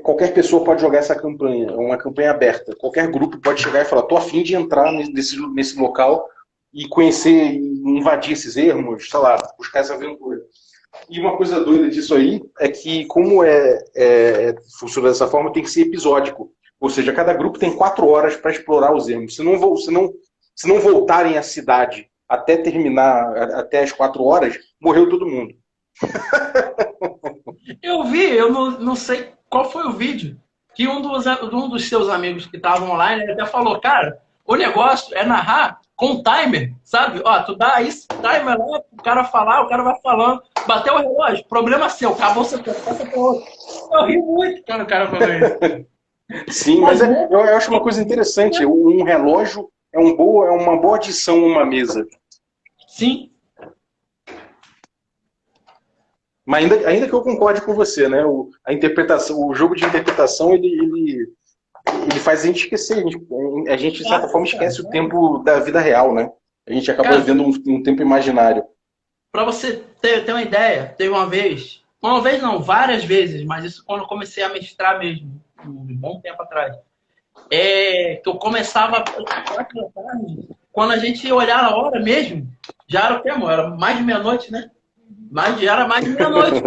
qualquer pessoa pode jogar essa campanha, é uma campanha aberta. Qualquer grupo pode chegar e falar, tô a fim de entrar nesse local e conhecer, e invadir esses ermos, sei lá, buscar essa aventura. E uma coisa doida disso aí é que, como funciona dessa forma, tem que ser episódico. Ou seja, cada grupo tem 4 horas para explorar os ermos. Se não voltarem à cidade até terminar, até as 4 horas, morreu todo mundo. Eu vi, eu não sei qual foi o vídeo, que um dos seus amigos que estavam online ele até falou, cara, o negócio é narrar com timer, sabe? Ó, tu dá esse timer lá, o cara falar, o cara vai falando, bateu o relógio, problema seu, acabou você passa pra outro. Eu ri muito quando o cara falou isso. Sim, mas Mas eu acho uma coisa interessante. Um relógio é uma boa adição numa mesa. sim, Mas ainda que eu concorde com você, né? A interpretação, o jogo de interpretação, ele faz a gente esquecer. A gente, de certa forma, esquece o tempo da vida real, né? A gente acaba cara, vivendo um tempo imaginário. para você ter uma ideia, teve uma vez não, várias vezes, mas isso quando eu comecei a mestrar mesmo, um bom tempo atrás. Que eu começava às 4 da tarde, quando a gente olhar a hora mesmo, já era o quê, amor? Era mais de meia-noite, né? Já era mais de meia-noite.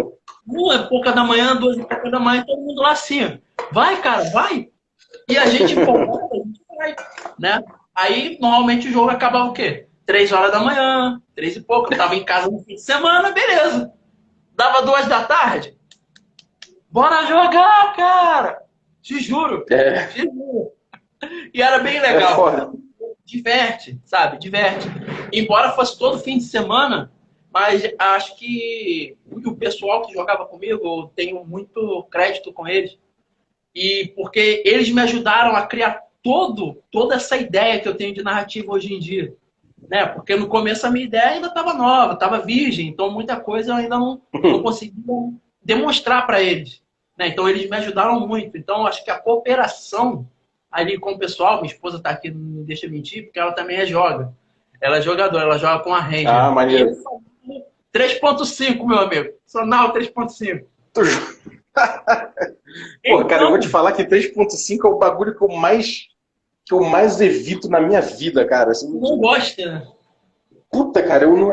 1 e pouca da manhã, 2 e pouca da manhã, todo mundo lá assim, ó. Vai, cara, vai. E a gente empolgado, a gente vai, né? Aí, normalmente, o jogo acabava o quê? 3 horas da manhã, 3 e pouco. Eu tava em casa no fim de semana, beleza. Dava 2 da tarde, bora jogar, cara! Te juro, É, te juro. E era bem é legal, cara. foda. Diverte, sabe? Diverte. Embora fosse todo fim de semana, mas acho que o pessoal que jogava comigo, eu tenho muito crédito com eles. E porque eles me ajudaram a criar toda essa ideia que eu tenho de narrativa hoje em dia. Né? Porque no começo a minha ideia ainda estava nova, estava virgem, então muita coisa eu ainda não conseguia demonstrar para eles. Né? Então eles me ajudaram muito. Então acho que a cooperação ali com o pessoal, minha esposa está aqui, não me deixa mentir, porque ela também joga. Ela é jogadora, ela joga com a Ah, Ranger. E eu maneiro. 3.5, meu amigo. Sonal 3.5. Pô, cara, eu vou te Então, falar que 3.5 é o bagulho que eu mais evito na minha vida, cara. Assim, não gosta, né? puta, cara, eu não,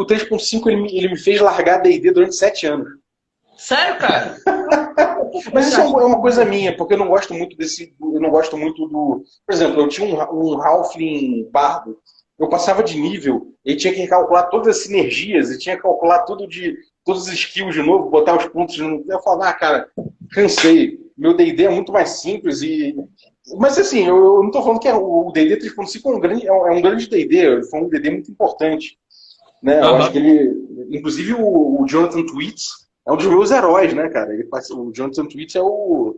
o 3.5 ele me fez largar D&D durante 7 anos. Sério, cara? Mas isso é uma coisa minha, porque eu não gosto muito desse. Eu não gosto muito do. Por exemplo, eu tinha um Halfling bardo. Eu passava de nível e tinha que calcular todas as sinergias, e tinha que calcular todos os skills de novo, botar os pontos de novo. Eu falava, cara, cansei. Meu D&D é muito mais simples e. Mas assim, eu não estou falando que o D&D 3.5 é um grande D&D, foi um D&D muito importante. Né? Eu acho que Aham. ele. Inclusive o Jonathan Tweets é um dos meus heróis, né, cara? O Jonathan Tweets é um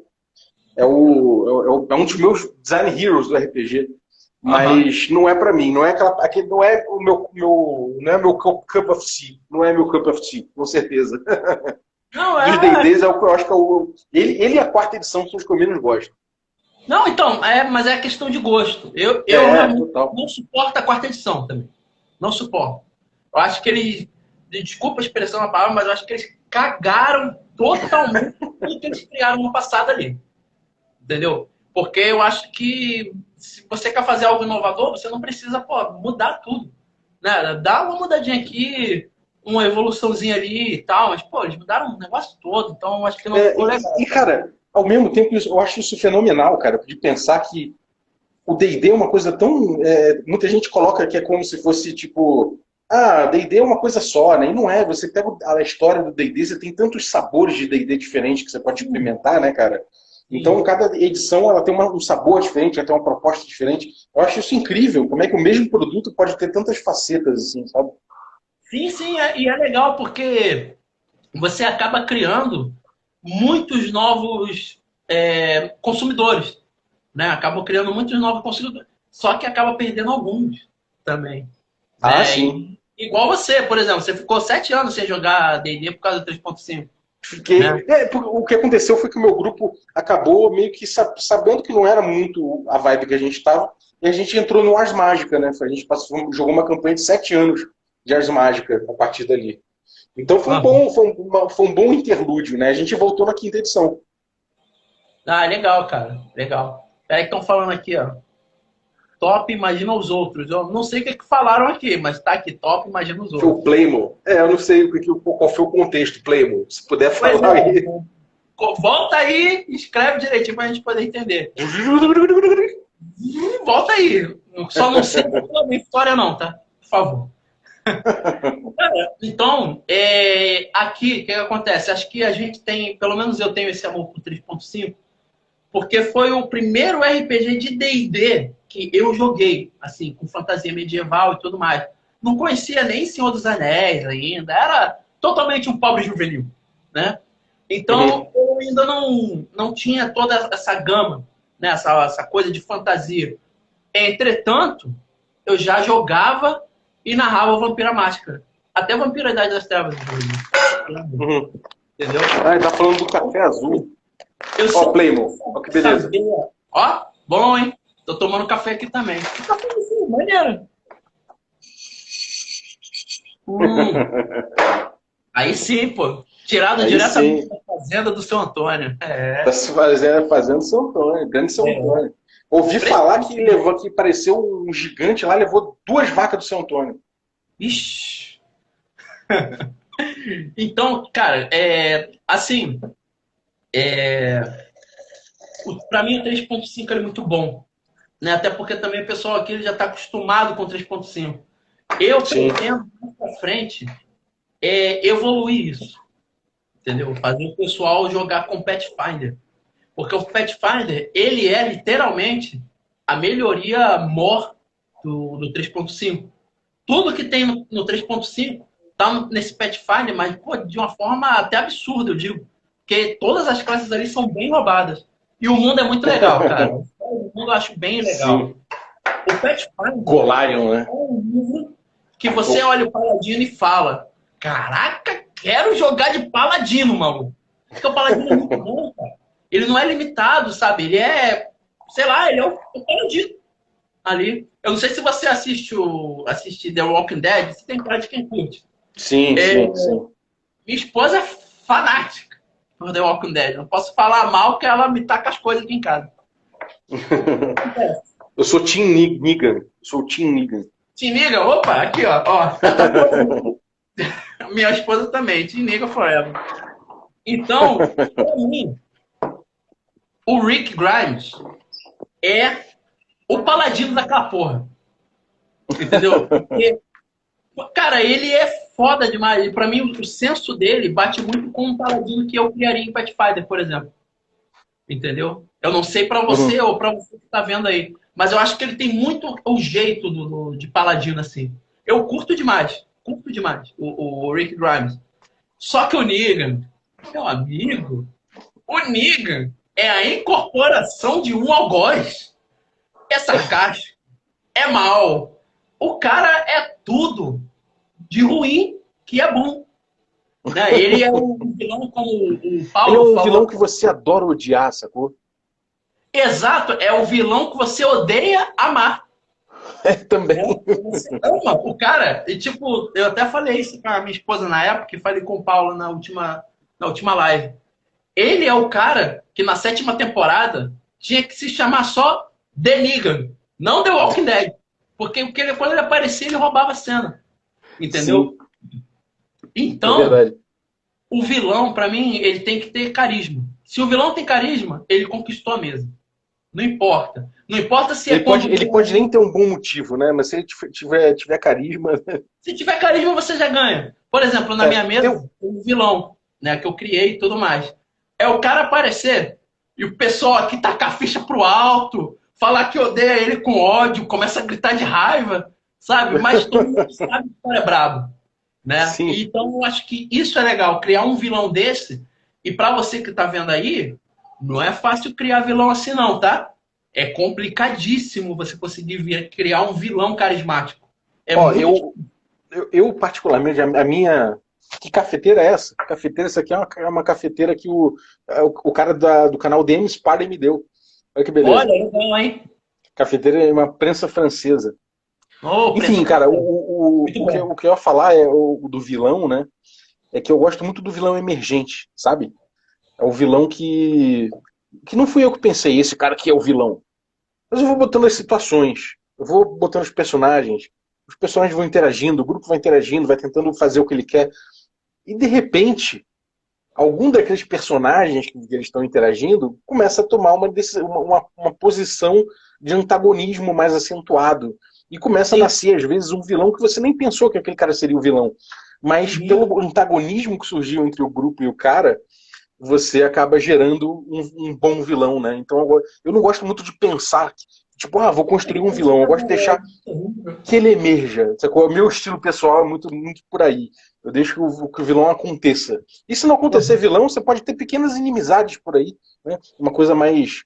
dos meus design heroes do RPG. Aham. Mas não é pra mim, não é não é o não é meu cup of tea, não é meu cup of tea, com certeza. Não, Dos D&Ds é o que eu acho que é ele e a quarta edição são os que eu menos gosto. Não, então, mas é questão de gosto. Eu É, realmente total. não suporto a quarta edição também. Não suporto. Eu acho que eles. Desculpa a expressão da palavra, mas eu acho que eles cagaram totalmente tudo que eles criaram no passado ali. Entendeu? Porque eu acho que se você quer fazer algo inovador, você não precisa, pô, mudar tudo. Né? Dá uma mudadinha aqui, uma evoluçãozinha ali e tal, mas, pô, eles mudaram o negócio todo, então eu acho que não ficou legal. Cara, ao mesmo tempo, eu acho isso fenomenal, cara, de pensar que o D&D é uma coisa tão. Muita gente coloca que é como se fosse tipo. Ah, D&D é uma coisa só, né? E não é. Você pega a história do D&D, você tem tantos sabores de D&D diferentes que você pode experimentar, né, cara? Então, Sim. cada edição ela tem um sabor diferente, ela tem uma proposta diferente. Eu acho isso incrível. Como é que o mesmo produto pode ter tantas facetas, assim, sabe? Sim, sim, e é legal porque você acaba criando muitos novos consumidores, né? Acaba criando muitos novos consumidores, só que acaba perdendo alguns também, Ah, né? sim. Igual você, por exemplo, você ficou 7 anos sem jogar D&D por causa do 3.5. Fiquei. né? O que aconteceu foi que o meu grupo acabou meio que sabendo que não era muito a vibe que a gente estava, e a gente entrou no Ars Mágica, né? A gente jogou uma campanha de 7 anos de Ars Mágica a partir dali. Então Aham. foi um bom interlúdio, né? A gente voltou na quinta edição. Ah, legal, cara. Legal. Peraí que estão falando aqui, ó. Top, imagina os outros. Eu não sei o que, que falaram aqui, mas tá aqui, top, imagina os Foi o outros. Playmo. Eu não sei qual foi o contexto, Playmo. Se puder Pois falar é. aí. Volta aí, escreve direitinho pra gente poder entender. Volta aí. Só não sei a minha história, não, tá? Por favor. Então, aqui, o que acontece? Acho que a gente tem, pelo menos eu tenho esse amor por 3.5, porque foi o primeiro RPG de D&D que eu joguei, assim, com fantasia medieval e tudo mais. Não conhecia nem Senhor dos Anéis ainda, era totalmente um pobre juvenil, né? Então, Uhum. eu ainda não tinha toda essa gama, né? Essa coisa de fantasia. Entretanto, eu já jogava e narrava Vampira Máscara. Até Vampira Idade das Trevas. Uhum. Entendeu? Ah, ele tá falando do café azul. Eu Ó, sempre Playmo. Ó, que beleza. sabia. Ó, bom, hein? Tô tomando café aqui também. Que café assim, maneiro. Hum, aí sim, pô. Tirado Aí diretamente sim. da fazenda do seu Antônio. Tá se fazendo São Antônio, grande São É. Antônio. Ouvi falar que levou, que pareceu um gigante lá, levou 2 vacas do São Antônio. Ixi. Então, cara, assim, pra mim o 3.5 é muito bom. Né? Até porque também o pessoal aqui ele já está acostumado com 3.5. Eu Sim. pretendo, mais pra frente, evoluir isso. Entendeu? Fazer o pessoal jogar com Pathfinder. Porque o Pathfinder, ele é literalmente a melhoria maior do 3.5. Tudo que tem no 3.5 tá nesse Pathfinder, mas pô, de uma forma até absurda, eu digo. Porque todas as classes ali são bem roubadas. E o mundo é muito legal, cara. O mundo eu acho bem legal. Sim. O Pathfinder Golarion, né? é um livro que você olha o Paladino e fala: Caraca, quero jogar de Paladino, maluco. Porque o Paladino é muito bom, cara. Ele não é limitado, sabe? Ele é, sei lá, ele é o Paladino ali. Eu não sei se você assiste The Walking Dead, você tem cara de quem curte. Sim, sim, sim. Minha esposa é fanática por The Walking Dead. Não posso falar mal que ela me taca as coisas aqui em casa. Eu sou Tim Negan. Sou o Tim Negan. Te liga, opa, aqui ó. Minha esposa também, te liga forever. Então, pra mim, o Rick Grimes é o paladino daquela porra. Entendeu? Porque, cara, ele é foda demais. E pra mim, o senso dele bate muito com um paladino que eu criaria em Pathfinder, por exemplo. Entendeu? Eu não sei pra você Uhum. ou pra você que tá vendo aí. Mas eu acho que ele tem muito o jeito de paladino, assim. Eu curto demais. Curto demais o Rick Grimes. Só que o Negan, meu amigo, o Negan é a incorporação de um algoz. É sarcástico, é mal. O cara é tudo de ruim que é bom. Né? Ele é um vilão, como o Ele é Paulo um vilão falou. que você adora odiar, sacou? Exato, é o vilão que você odeia amar. É, Né? também. Você ama o cara. E tipo, eu até falei isso com a minha esposa na época, e falei com o Paulo na última live. Ele é o cara que na 7ª temporada tinha que se chamar só The Negan, não The Walking Dead. Porque quando ele aparecia, ele roubava a cena. Entendeu? Sim, é Então, verdade. o vilão, pra mim, ele tem que ter carisma. Se o vilão tem carisma, ele conquistou a mesa. Não importa. Não importa se é quando. Ele pode nem ter um bom motivo, né? Mas se ele tiver carisma. Se tiver carisma, você já ganha. Por exemplo, na minha mesa, Tem, tem um vilão, né, que eu criei e tudo mais. É o cara aparecer e o pessoal aqui tacar a ficha pro alto, falar que odeia ele com ódio, começa a gritar de raiva, sabe? Mas todo mundo sabe que o cara é brabo, né? sim. Então, eu acho que isso é legal, criar um vilão desse. E para você que tá vendo aí, não é fácil criar vilão assim não, tá? É complicadíssimo você conseguir criar um vilão carismático. É Ó, muito. eu particularmente, a minha. Que cafeteira é essa? Cafeteira, essa aqui é uma cafeteira que o cara do canal DM Sparta me deu. Olha que beleza. Olha, legal, hein? Cafeteira é uma prensa francesa. Ô, Enfim, pressão. cara, Muito bom. o que eu ia falar é o do vilão, né? É que eu gosto muito do vilão emergente, sabe? É o vilão que não fui eu que pensei, esse cara aqui é o vilão. Mas eu vou botando as situações, eu vou botando os personagens vão interagindo, o grupo vai interagindo, vai tentando fazer o que ele quer. E de repente, algum daqueles personagens que eles estão interagindo começa a tomar uma posição de antagonismo mais acentuado. E começa a Sim. nascer, às vezes, um vilão que você nem pensou que aquele cara seria o vilão. Mas Uhum. pelo antagonismo que surgiu entre o grupo e o cara, você acaba gerando um bom vilão, né? Então eu não gosto muito de pensar, tipo, vou construir um vilão. Eu gosto de deixar que ele emerja. Sacou? O meu estilo pessoal é muito, muito por aí. Eu deixo que o vilão aconteça. E se não acontecer vilão, você pode ter pequenas inimizades por aí, né? Uma coisa mais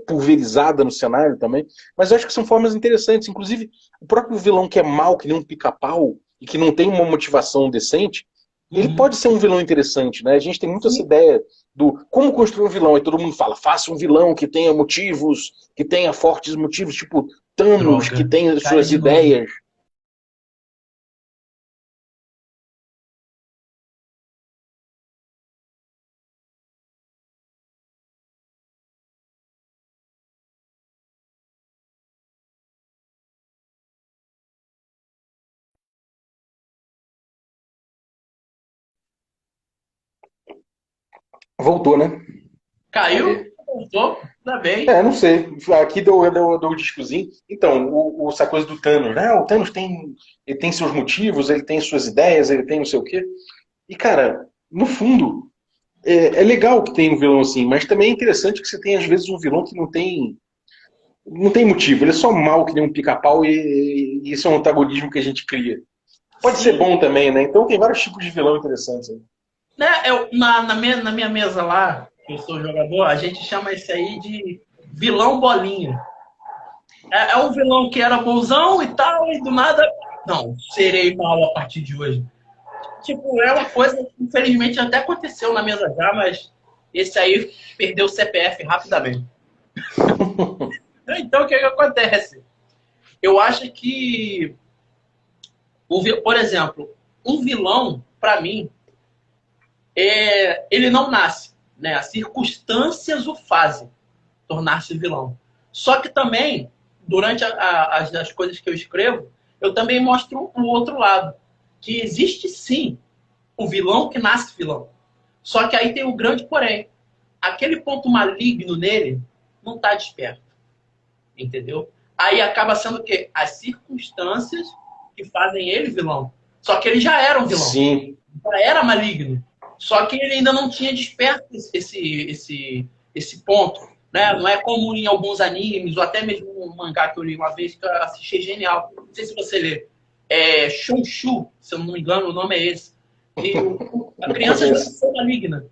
pulverizada no cenário também. Mas eu acho que são formas interessantes. Inclusive, o próprio vilão que é mau, que nem um pica-pau, e que não tem uma motivação decente, ele Uhum. pode ser um vilão interessante, né? A gente tem muito essa Sim. ideia do como construir um vilão, e todo mundo fala, faça um vilão que tenha motivos, que tenha fortes motivos, tipo Thanos, que Droga. tenha Cai suas de novo. ideias. Voltou, né? Caiu? Aí. Voltou? Ainda bem. Não sei. Aqui deu o discozinho. Então, essa coisa do Thanos, né? O Thanos ele tem seus motivos, ele tem suas ideias, ele tem não sei o quê. E, cara, no fundo, é legal que tem um vilão assim, mas também é interessante que você tem, às vezes, um vilão que não tem motivo. Ele é só mal que nem um pica-pau e isso é um antagonismo que a gente cria. Pode ser Sim. bom também, né? Então tem vários tipos de vilão interessantes aí. Né, na minha mesa lá, que eu sou jogador, a gente chama esse aí de vilão bolinha. É um vilão que era bonzão e tal, e do nada, não, serei mal a partir de hoje. Tipo, é uma coisa que infelizmente até aconteceu na mesa já, mas esse aí perdeu o CPF rapidamente. Então, o que acontece? Eu acho que, por exemplo, um vilão, para mim, ele não nasce. Né? As circunstâncias o fazem tornar-se vilão. Só que também, durante as coisas que eu escrevo, eu também mostro o outro lado. Que existe sim o vilão que nasce vilão. Só que aí tem o grande porém. Aquele ponto maligno nele não está desperto. Entendeu? Aí acaba sendo o quê? As circunstâncias que fazem ele vilão. Só que ele já era um vilão. Sim. Já era maligno. Só que ele ainda não tinha desperto esse ponto. Né? Não é como em alguns animes, ou até mesmo um mangá que eu li uma vez que eu assisti genial. Não sei se você lê. É Shonshu, se eu não me engano, o nome é esse. E a Não criança já conheço. nasceu maligna.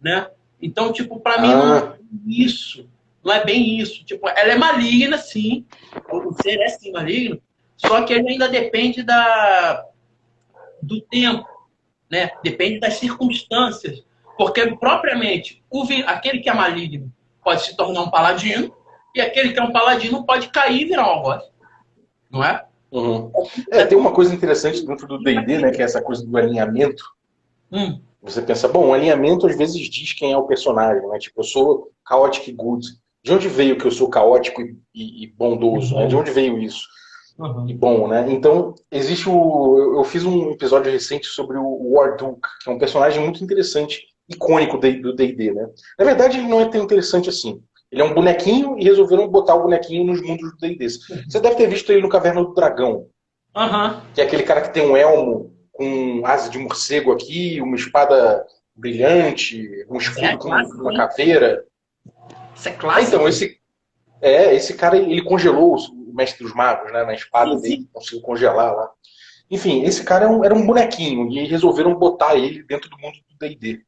Né? Então, tipo, para mim não é Ah, isso. Não é bem isso. Tipo, ela é maligna, sim. O ser é sim maligno. Só que ele ainda depende do tempo, né? Depende das circunstâncias. Porque, propriamente, aquele que é maligno pode se tornar um paladino, e aquele que é um paladino pode cair e virar um algoz. Não é? uhum. É Tem uma tudo. coisa interessante dentro do D&D, né? Que é essa coisa do alinhamento. Hum. Você pensa, bom, o alinhamento às vezes diz quem é o personagem, né? Tipo, eu sou chaotic good. De onde veio que eu sou caótico e É bondoso, né? De bom. onde veio isso? E Uhum. bom, né? Então, existe eu fiz um episódio recente sobre o Warduk, que é um personagem muito interessante, icônico do D&D, né? Na verdade, ele não é tão interessante assim. Ele é um bonequinho e resolveram botar o bonequinho nos mundos do D&D. Você deve ter visto ele no Caverna do Dragão, Uhum. que é aquele cara que tem um elmo com asa de morcego aqui, uma espada brilhante, um Isso é escudo com clássico, uma hein? caveira. Isso é Então, clássico. esse cara, ele congelou o mestre dos magos, né, na espada Sim, dele, sim. conseguiu congelar lá. Enfim, esse cara era um bonequinho e resolveram botar ele dentro do mundo do D&D.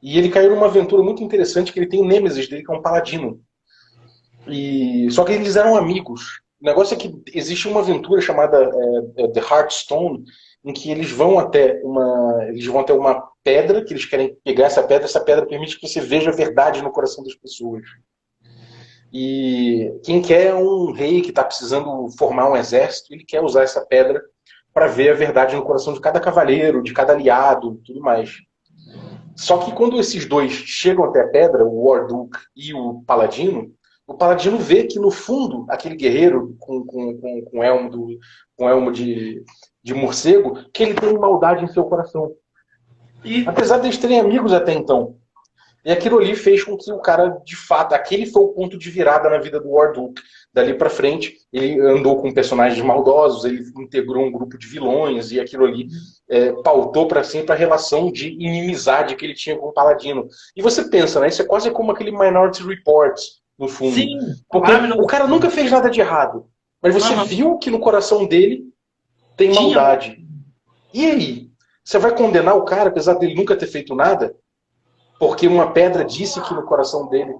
E ele caiu numa aventura muito interessante que ele tem o Nêmesis dele, que é um paladino. Só que eles eram amigos. O negócio é que existe uma aventura chamada The Heartstone, em que eles vão até uma pedra, que eles querem pegar essa pedra permite que você veja a verdade no coração das pessoas. E quem quer é um rei que está precisando formar um exército, ele quer usar essa pedra para ver a verdade no coração de cada cavaleiro, de cada aliado, tudo mais. Só que quando esses dois chegam até a pedra, o Warduke e o Paladino vê que no fundo, aquele guerreiro com elmo de morcego, que ele tem maldade em seu coração. E apesar de eles terem amigos até então. E aquilo ali fez com que o cara, de fato, aquele foi o ponto de virada na vida do Warduke. Dali pra frente, ele andou com personagens maldosos, ele integrou um grupo de vilões, e aquilo ali pautou para sempre a relação de inimizade que ele tinha com o Paladino. E você pensa, né? Isso é quase como aquele Minority Report, no fundo. Sim, porque o cara nunca fez nada de errado, mas você viu que no coração dele tem maldade. E aí? Você vai condenar o cara, apesar dele nunca ter feito nada? Porque uma pedra disse que no coração dele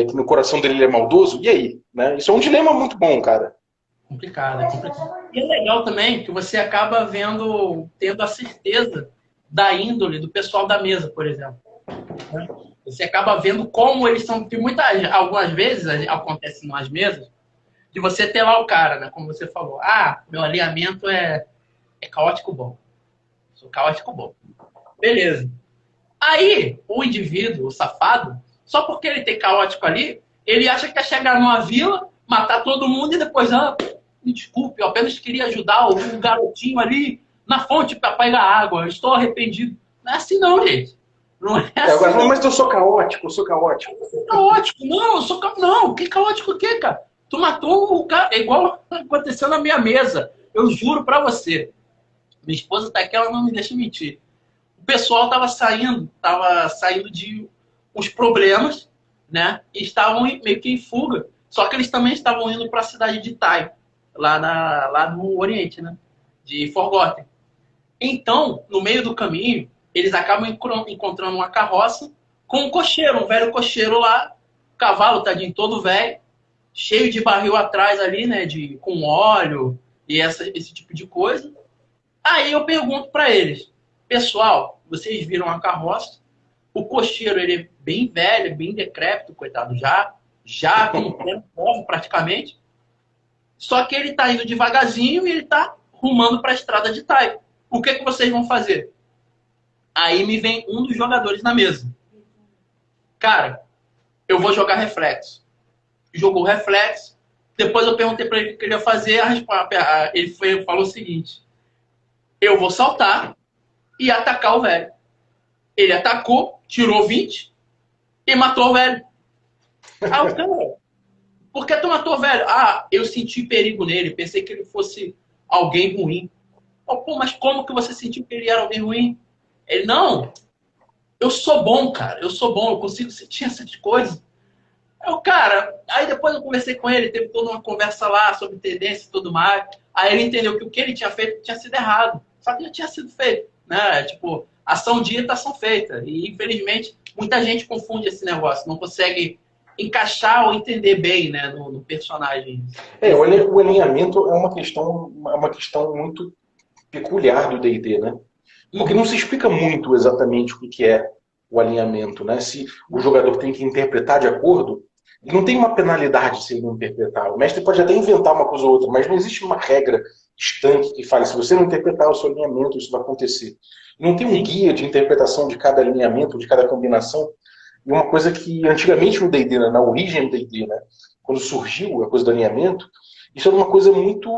que no coração dele ele é maldoso? E aí? Né? Isso é um dilema muito bom, cara. Complicado, é complicado. E é legal também que você acaba tendo a certeza da índole do pessoal da mesa, por exemplo. Você acaba vendo como eles são. Porque algumas vezes acontece nas mesas de você ter lá o cara, né? Como você falou. Ah, meu alinhamento é caótico bom. Sou caótico bom. Beleza. Aí, o indivíduo, o safado, só porque ele tem caótico ali, ele acha que quer chegar numa vila, matar todo mundo e depois, me desculpe, eu apenas queria ajudar o garotinho ali na fonte para pegar água, eu estou arrependido. Não é assim não, gente. Não é assim. Agora, não. Mas eu sou caótico. Caótico? Não, eu sou caótico. Não, que caótico o quê, cara? Tu matou o cara, é igual aconteceu na minha mesa. Eu juro para você. Minha esposa tá aqui, ela não me deixa mentir. O pessoal estava saindo de uns problemas, né? E estavam meio que em fuga. Só que eles também estavam indo para a cidade de Tai, lá no Oriente, né? De Forgotten. Então, no meio do caminho, eles acabam encontrando uma carroça com um cocheiro, um velho cocheiro lá, o cavalo tadinho todo velho, cheio de barril atrás ali, né? Com óleo e esse tipo de coisa. Aí eu pergunto para eles: pessoal, vocês viram a carroça? O cocheiro, ele é bem velho, bem decrépito, coitado, já com pleno povo praticamente. Só que ele tá indo devagarzinho e ele tá rumando para a estrada de Tai. O que vocês vão fazer? Aí me vem um dos jogadores na mesa. Cara, eu vou jogar reflexo. Jogou reflexo. Depois eu perguntei para ele o que ele ia fazer. Ele falou o seguinte: eu vou saltar e atacar o velho. Ele atacou, tirou 20 e matou o velho. Ah, o cara, por que tu matou o velho? Ah, eu senti perigo nele, pensei que ele fosse alguém ruim. Oh, pô, mas como que você sentiu que ele era alguém ruim? Ele, não, eu sou bom, cara, eu sou bom, eu consigo sentir essas coisas. Aí depois eu conversei com ele, teve toda uma conversa lá sobre tendência e tudo mais. Aí ele entendeu que o que ele tinha feito tinha sido errado. Só que já tinha sido feito, né? Tipo, ação dita, ação feita. E, infelizmente, muita gente confunde esse negócio. Não consegue encaixar ou entender bem, né, no personagem. O alinhamento é uma questão muito peculiar do D&D, né? Porque não se explica muito exatamente o que é o alinhamento, né? Se o jogador tem que interpretar de acordo, não tem uma penalidade se ele não interpretar. O mestre pode até inventar uma coisa ou outra, mas não existe uma regra estanque que fale: se você não interpretar o seu alinhamento, isso vai acontecer. Não tem um guia de interpretação de cada alinhamento, de cada combinação. E uma coisa que antigamente no D&D, na origem do D&D, né, quando surgiu a coisa do alinhamento, isso era uma coisa muito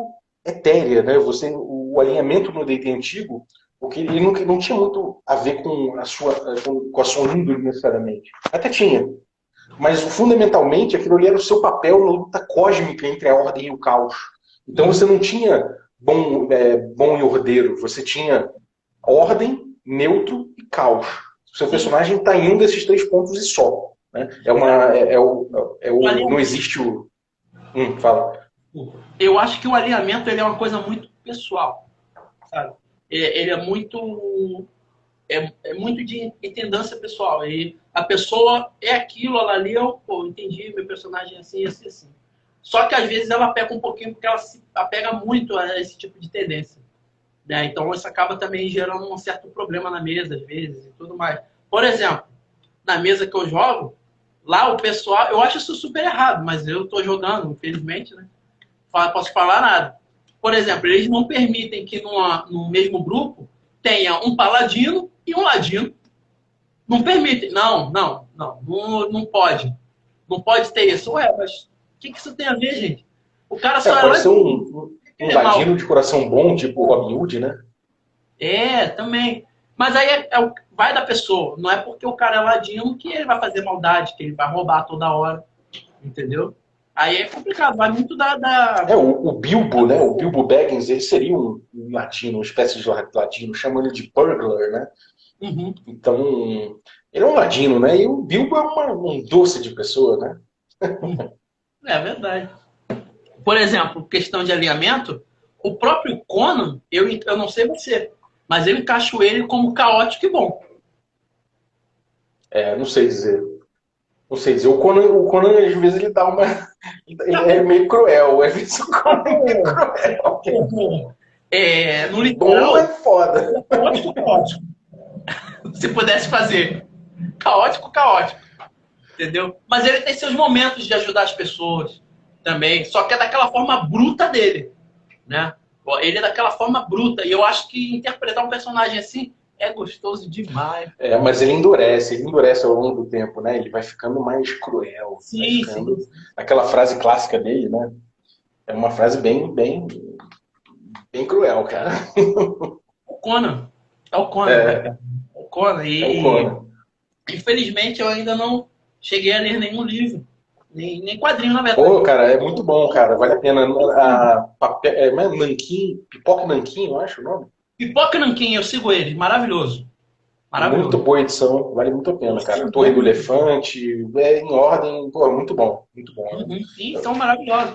etérea, né? O alinhamento no D&D antigo, porque ele não tinha muito a ver com a sua índole necessariamente. Até tinha. Mas fundamentalmente aquilo ali era o seu papel na luta cósmica entre a ordem e o caos. Então você não tinha bom e ordeiro, você tinha ordem, neutro e caos. O seu personagem está em um desses 3 pontos e só. Né? Não existe o... fala. Eu acho que o alinhamento ele é uma coisa muito pessoal, sabe? Ele é muito de intendência pessoal. E a pessoa é aquilo, ela ali, entendi, meu personagem é assim, assim, assim. Só que às vezes ela peca um pouquinho porque ela se apega muito a esse tipo de tendência. né? Então isso acaba também gerando um certo problema na mesa, às vezes, e tudo mais. Por exemplo, na mesa que eu jogo, lá o pessoal, eu acho isso super errado, mas eu tô jogando, infelizmente, né? Posso falar nada. Por exemplo, eles não permitem que no mesmo grupo tenha um paladino e um ladino. Não permitem. Não pode. Não pode ter isso. Ué, mas o que isso tem a ver, gente? O cara só é Pode ser ladino. um ladino de coração bom, tipo Robin Hood, né? Também. Mas aí vai da pessoa. Não é porque o cara é ladino que ele vai fazer maldade, que ele vai roubar toda hora. Entendeu? Aí é complicado. Vai muito da... O Bilbo, né? O Bilbo Baggins, ele seria um latino, uma espécie de latino, chamam ele de burglar, né? Uhum. Então, ele é um ladino, né? E o Bilbo é um doce de pessoa, né? É verdade. Por exemplo, questão de alinhamento, o próprio Conan, eu não sei você, mas eu encaixo ele como caótico e bom. Não sei dizer. Não sei dizer. O Conan, às vezes, ele dá uma... Ele é meio cruel. Às vezes o Conan é meio cruel. No literal, bom é foda. caótico, caótico. Se pudesse fazer. Caótico, caótico. Entendeu? Mas ele tem seus momentos de ajudar as pessoas também. Só que é daquela forma bruta dele. Né? Ele é daquela forma bruta. E eu acho que interpretar um personagem assim é gostoso demais. Mas ele endurece ao longo do tempo, né? Ele vai ficando mais cruel. Sim. Aquela frase clássica dele, né? É uma frase bem cruel, cara. O Conan. É o Conan. É o Conan. o Conan. Infelizmente eu ainda não cheguei a ler nenhum livro. Nem quadrinho, na verdade. Pô, cara, é muito bom, cara. Vale a pena. Nanquim, Pipoca e Nanquim, eu acho o nome. Pipoca Nanquim, eu sigo ele. Maravilhoso. Maravilhoso. Muito boa edição, vale muito a pena, cara. A Torre do Elefante, em ordem, pô, muito bom, muito bom. Sim, são maravilhosos.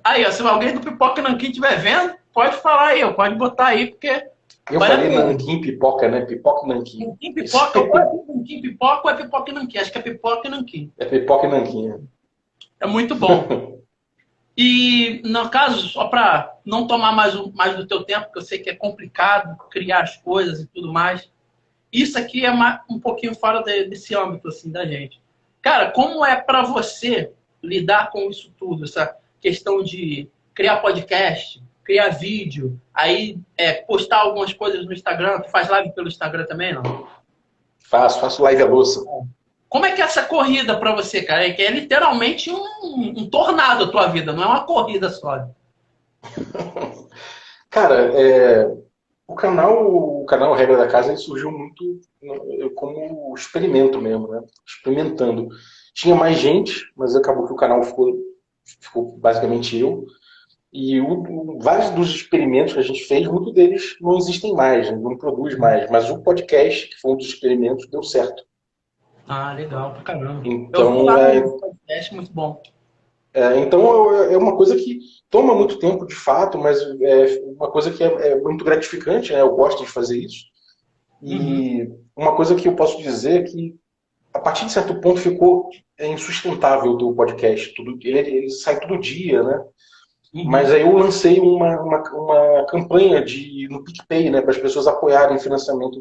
Aí, ó, se alguém do Pipoca Nanquim estiver vendo, pode falar aí, pode botar aí, porque... Eu falei Nanquim Pipoca, né? Pipoca e Nanquim. Nanquim Pipoca, ou é Nanquim Pipoca ou é Pipoca e Nanquim. Acho que é Pipoca e Nanquim. É Pipoca e Nanquim. É muito bom. E, no caso, só para não tomar mais do teu tempo, porque eu sei que é complicado criar as coisas e tudo mais, isso aqui é um pouquinho fora desse âmbito assim, da gente. Cara, como é para você lidar com isso tudo? Essa questão de criar podcast, criar vídeo, aí postar algumas coisas no Instagram. Tu faz live pelo Instagram também, não? Faço live à louça. Como é que é essa corrida para você, cara? É que é literalmente um tornado a tua vida, não é uma corrida só. Cara, o canal Regra da Casa, ele surgiu muito como experimento mesmo, né? Experimentando. Tinha mais gente, mas acabou que o canal ficou basicamente eu. E vários dos experimentos que a gente fez, muitos deles não existem mais, não produz mais. Mas o podcast, que foi um dos experimentos, deu certo. Ah, legal pra caramba. Então, podcast muito bom. Então é uma coisa que toma muito tempo de fato, mas é uma coisa que é muito gratificante, né? Eu gosto de fazer isso. E uma coisa que eu posso dizer é que a partir de certo ponto ficou insustentável do podcast. Ele sai todo dia, né? Mas aí eu lancei uma campanha no PicPay, né, para as pessoas apoiarem financeiramente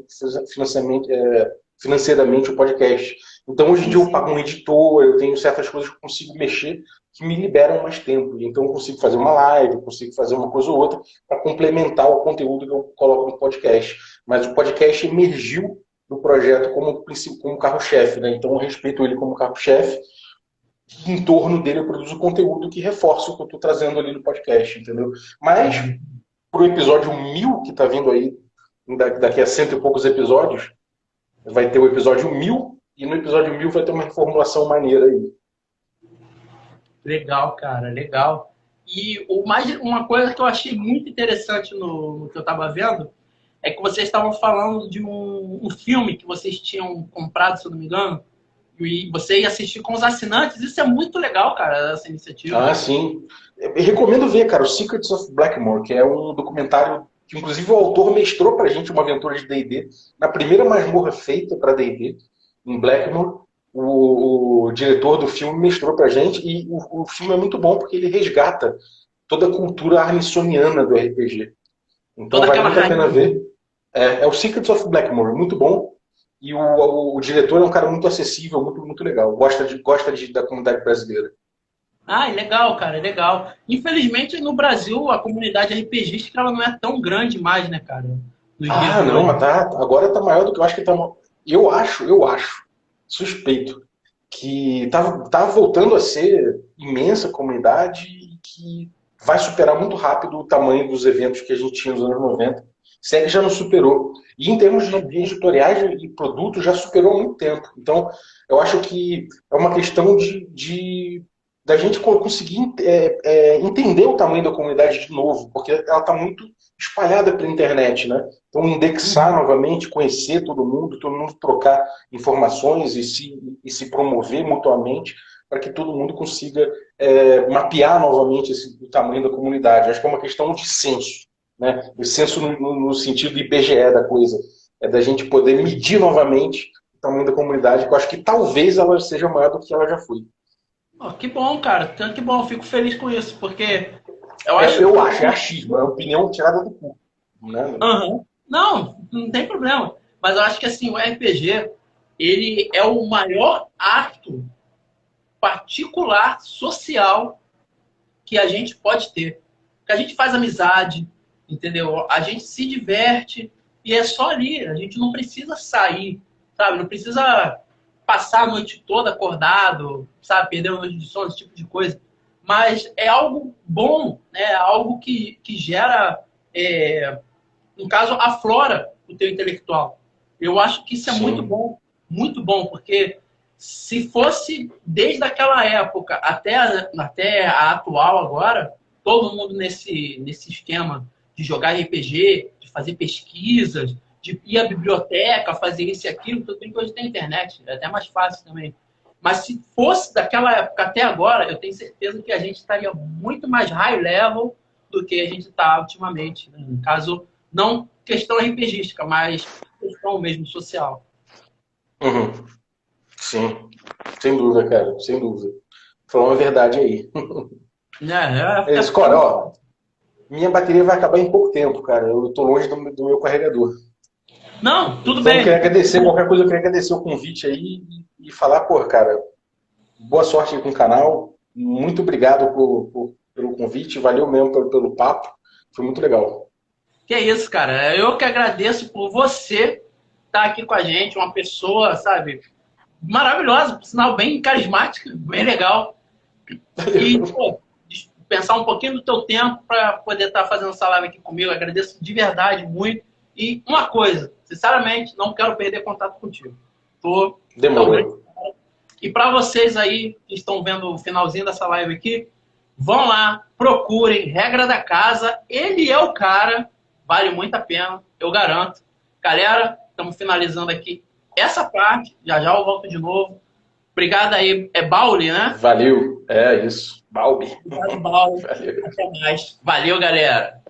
o podcast. Então hoje em dia eu pago um editor, eu tenho certas coisas que eu consigo mexer que me liberam mais tempo. Então eu consigo fazer uma live, eu consigo fazer uma coisa ou outra para complementar o conteúdo que eu coloco no podcast. Mas o podcast emergiu no projeto como carro-chefe, né? Então eu respeito ele como carro-chefe. Em torno dele eu produzo conteúdo que reforça o que eu estou trazendo ali no podcast, entendeu? Mas, pro episódio 1000 que está vindo aí, daqui a 100 e poucos episódios, vai ter o episódio 1000, e no episódio 1000 vai ter uma reformulação maneira aí. Legal, cara, legal. E uma coisa que eu achei muito interessante no que eu estava vendo, é que vocês estavam falando de um filme que vocês tinham comprado, se eu não me engano, e você ia assistir com os assinantes. Isso é muito legal, cara, essa iniciativa. Ah, sim. Eu recomendo ver, cara, o Secrets of Blackmore, que é um documentário que, inclusive, o autor mestrou pra gente uma aventura de D&D. Na primeira masmorra feita para D&D, em Blackmore, o diretor do filme mestrou pra gente, e o filme é muito bom porque ele resgata toda a cultura arnisoniana do RPG. Então Toda vale aquela muito a pena raiz. ver. É o Secrets of Blackmore, muito bom. E o diretor é um cara muito acessível, muito legal. Da comunidade brasileira. Ah, é legal, cara, é legal. Infelizmente, no Brasil, a comunidade RPGística ela não é tão grande mais, né, cara? Nos dias Ah, de não, hoje. mas agora tá maior do que eu acho que tá. Eu acho, suspeito, que tá voltando a ser imensa comunidade e que vai superar muito rápido o tamanho dos eventos que a gente tinha nos anos 90. Segue já não superou. E em termos de editoriais e produtos, já superou há muito tempo. Então, eu acho que é uma questão de da gente conseguir entender o tamanho da comunidade de novo, porque ela está muito espalhada pela internet, né? Então, indexar novamente, conhecer todo mundo trocar informações e se promover mutuamente para que todo mundo consiga mapear novamente o tamanho da comunidade. Acho que é uma questão de censo, né? O censo no sentido IBGE da coisa, é da gente poder medir novamente o tamanho da comunidade, que eu acho que talvez ela seja maior do que ela já foi. Ó, que bom, cara, que bom, fico feliz com isso, porque eu acho Eu que. acho, é achismo, é uma opinião tirada do cu. Né? Aham. Não, não tem problema. Mas eu acho que assim, o RPG, ele é o maior ato particular, social, que a gente pode ter. Porque a gente faz amizade, entendeu? A gente se diverte e é só ali. A gente não precisa sair, sabe? Não precisa passar a noite toda acordado, sabe? Perder a noite de sono, esse tipo de coisa. Mas é algo bom, né? Algo que gera, no caso, aflora o teu intelectual. Eu acho que isso é Sim. muito bom, porque se fosse desde aquela época até a atual agora, todo mundo nesse esquema de jogar RPG, de fazer pesquisas, de ir à biblioteca, fazer isso e aquilo, tudo bem que hoje tem internet, é até mais fácil também. Mas se fosse daquela época até agora, eu tenho certeza que a gente estaria muito mais high level do que a gente está ultimamente. Né? No caso, não questão RPGística, mas questão mesmo social. Uhum. Sim, sem dúvida, cara, sem dúvida. Falou uma verdade aí. Scott, ó, minha bateria vai acabar em pouco tempo, cara. Eu tô longe do meu carregador. Não, tudo Então, eu bem. queria agradecer, qualquer coisa, eu queria agradecer o convite aí e falar, pô, cara, boa sorte aí com o canal. Muito obrigado pelo convite, valeu mesmo pelo papo. Foi muito legal. Que é isso, cara. Eu que agradeço por você estar aqui com a gente, uma pessoa, sabe, maravilhosa, por sinal, bem carismática, bem legal. E, pô, pensar um pouquinho do teu tempo para poder estar fazendo essa live aqui comigo. Agradeço de verdade muito. E uma coisa, sinceramente, não quero perder contato contigo. Tô realmente. Demorou. E para vocês aí que estão vendo o finalzinho dessa live aqui, vão lá, procurem Regra da Casa. Ele é o cara, vale muito a pena, eu garanto. Galera, estamos finalizando aqui essa parte. Já já eu volto de novo. Obrigado aí. É Bauli, né? Valeu. É isso. Balbi. Obrigado, Bauli. Valeu. Até mais. Valeu, galera.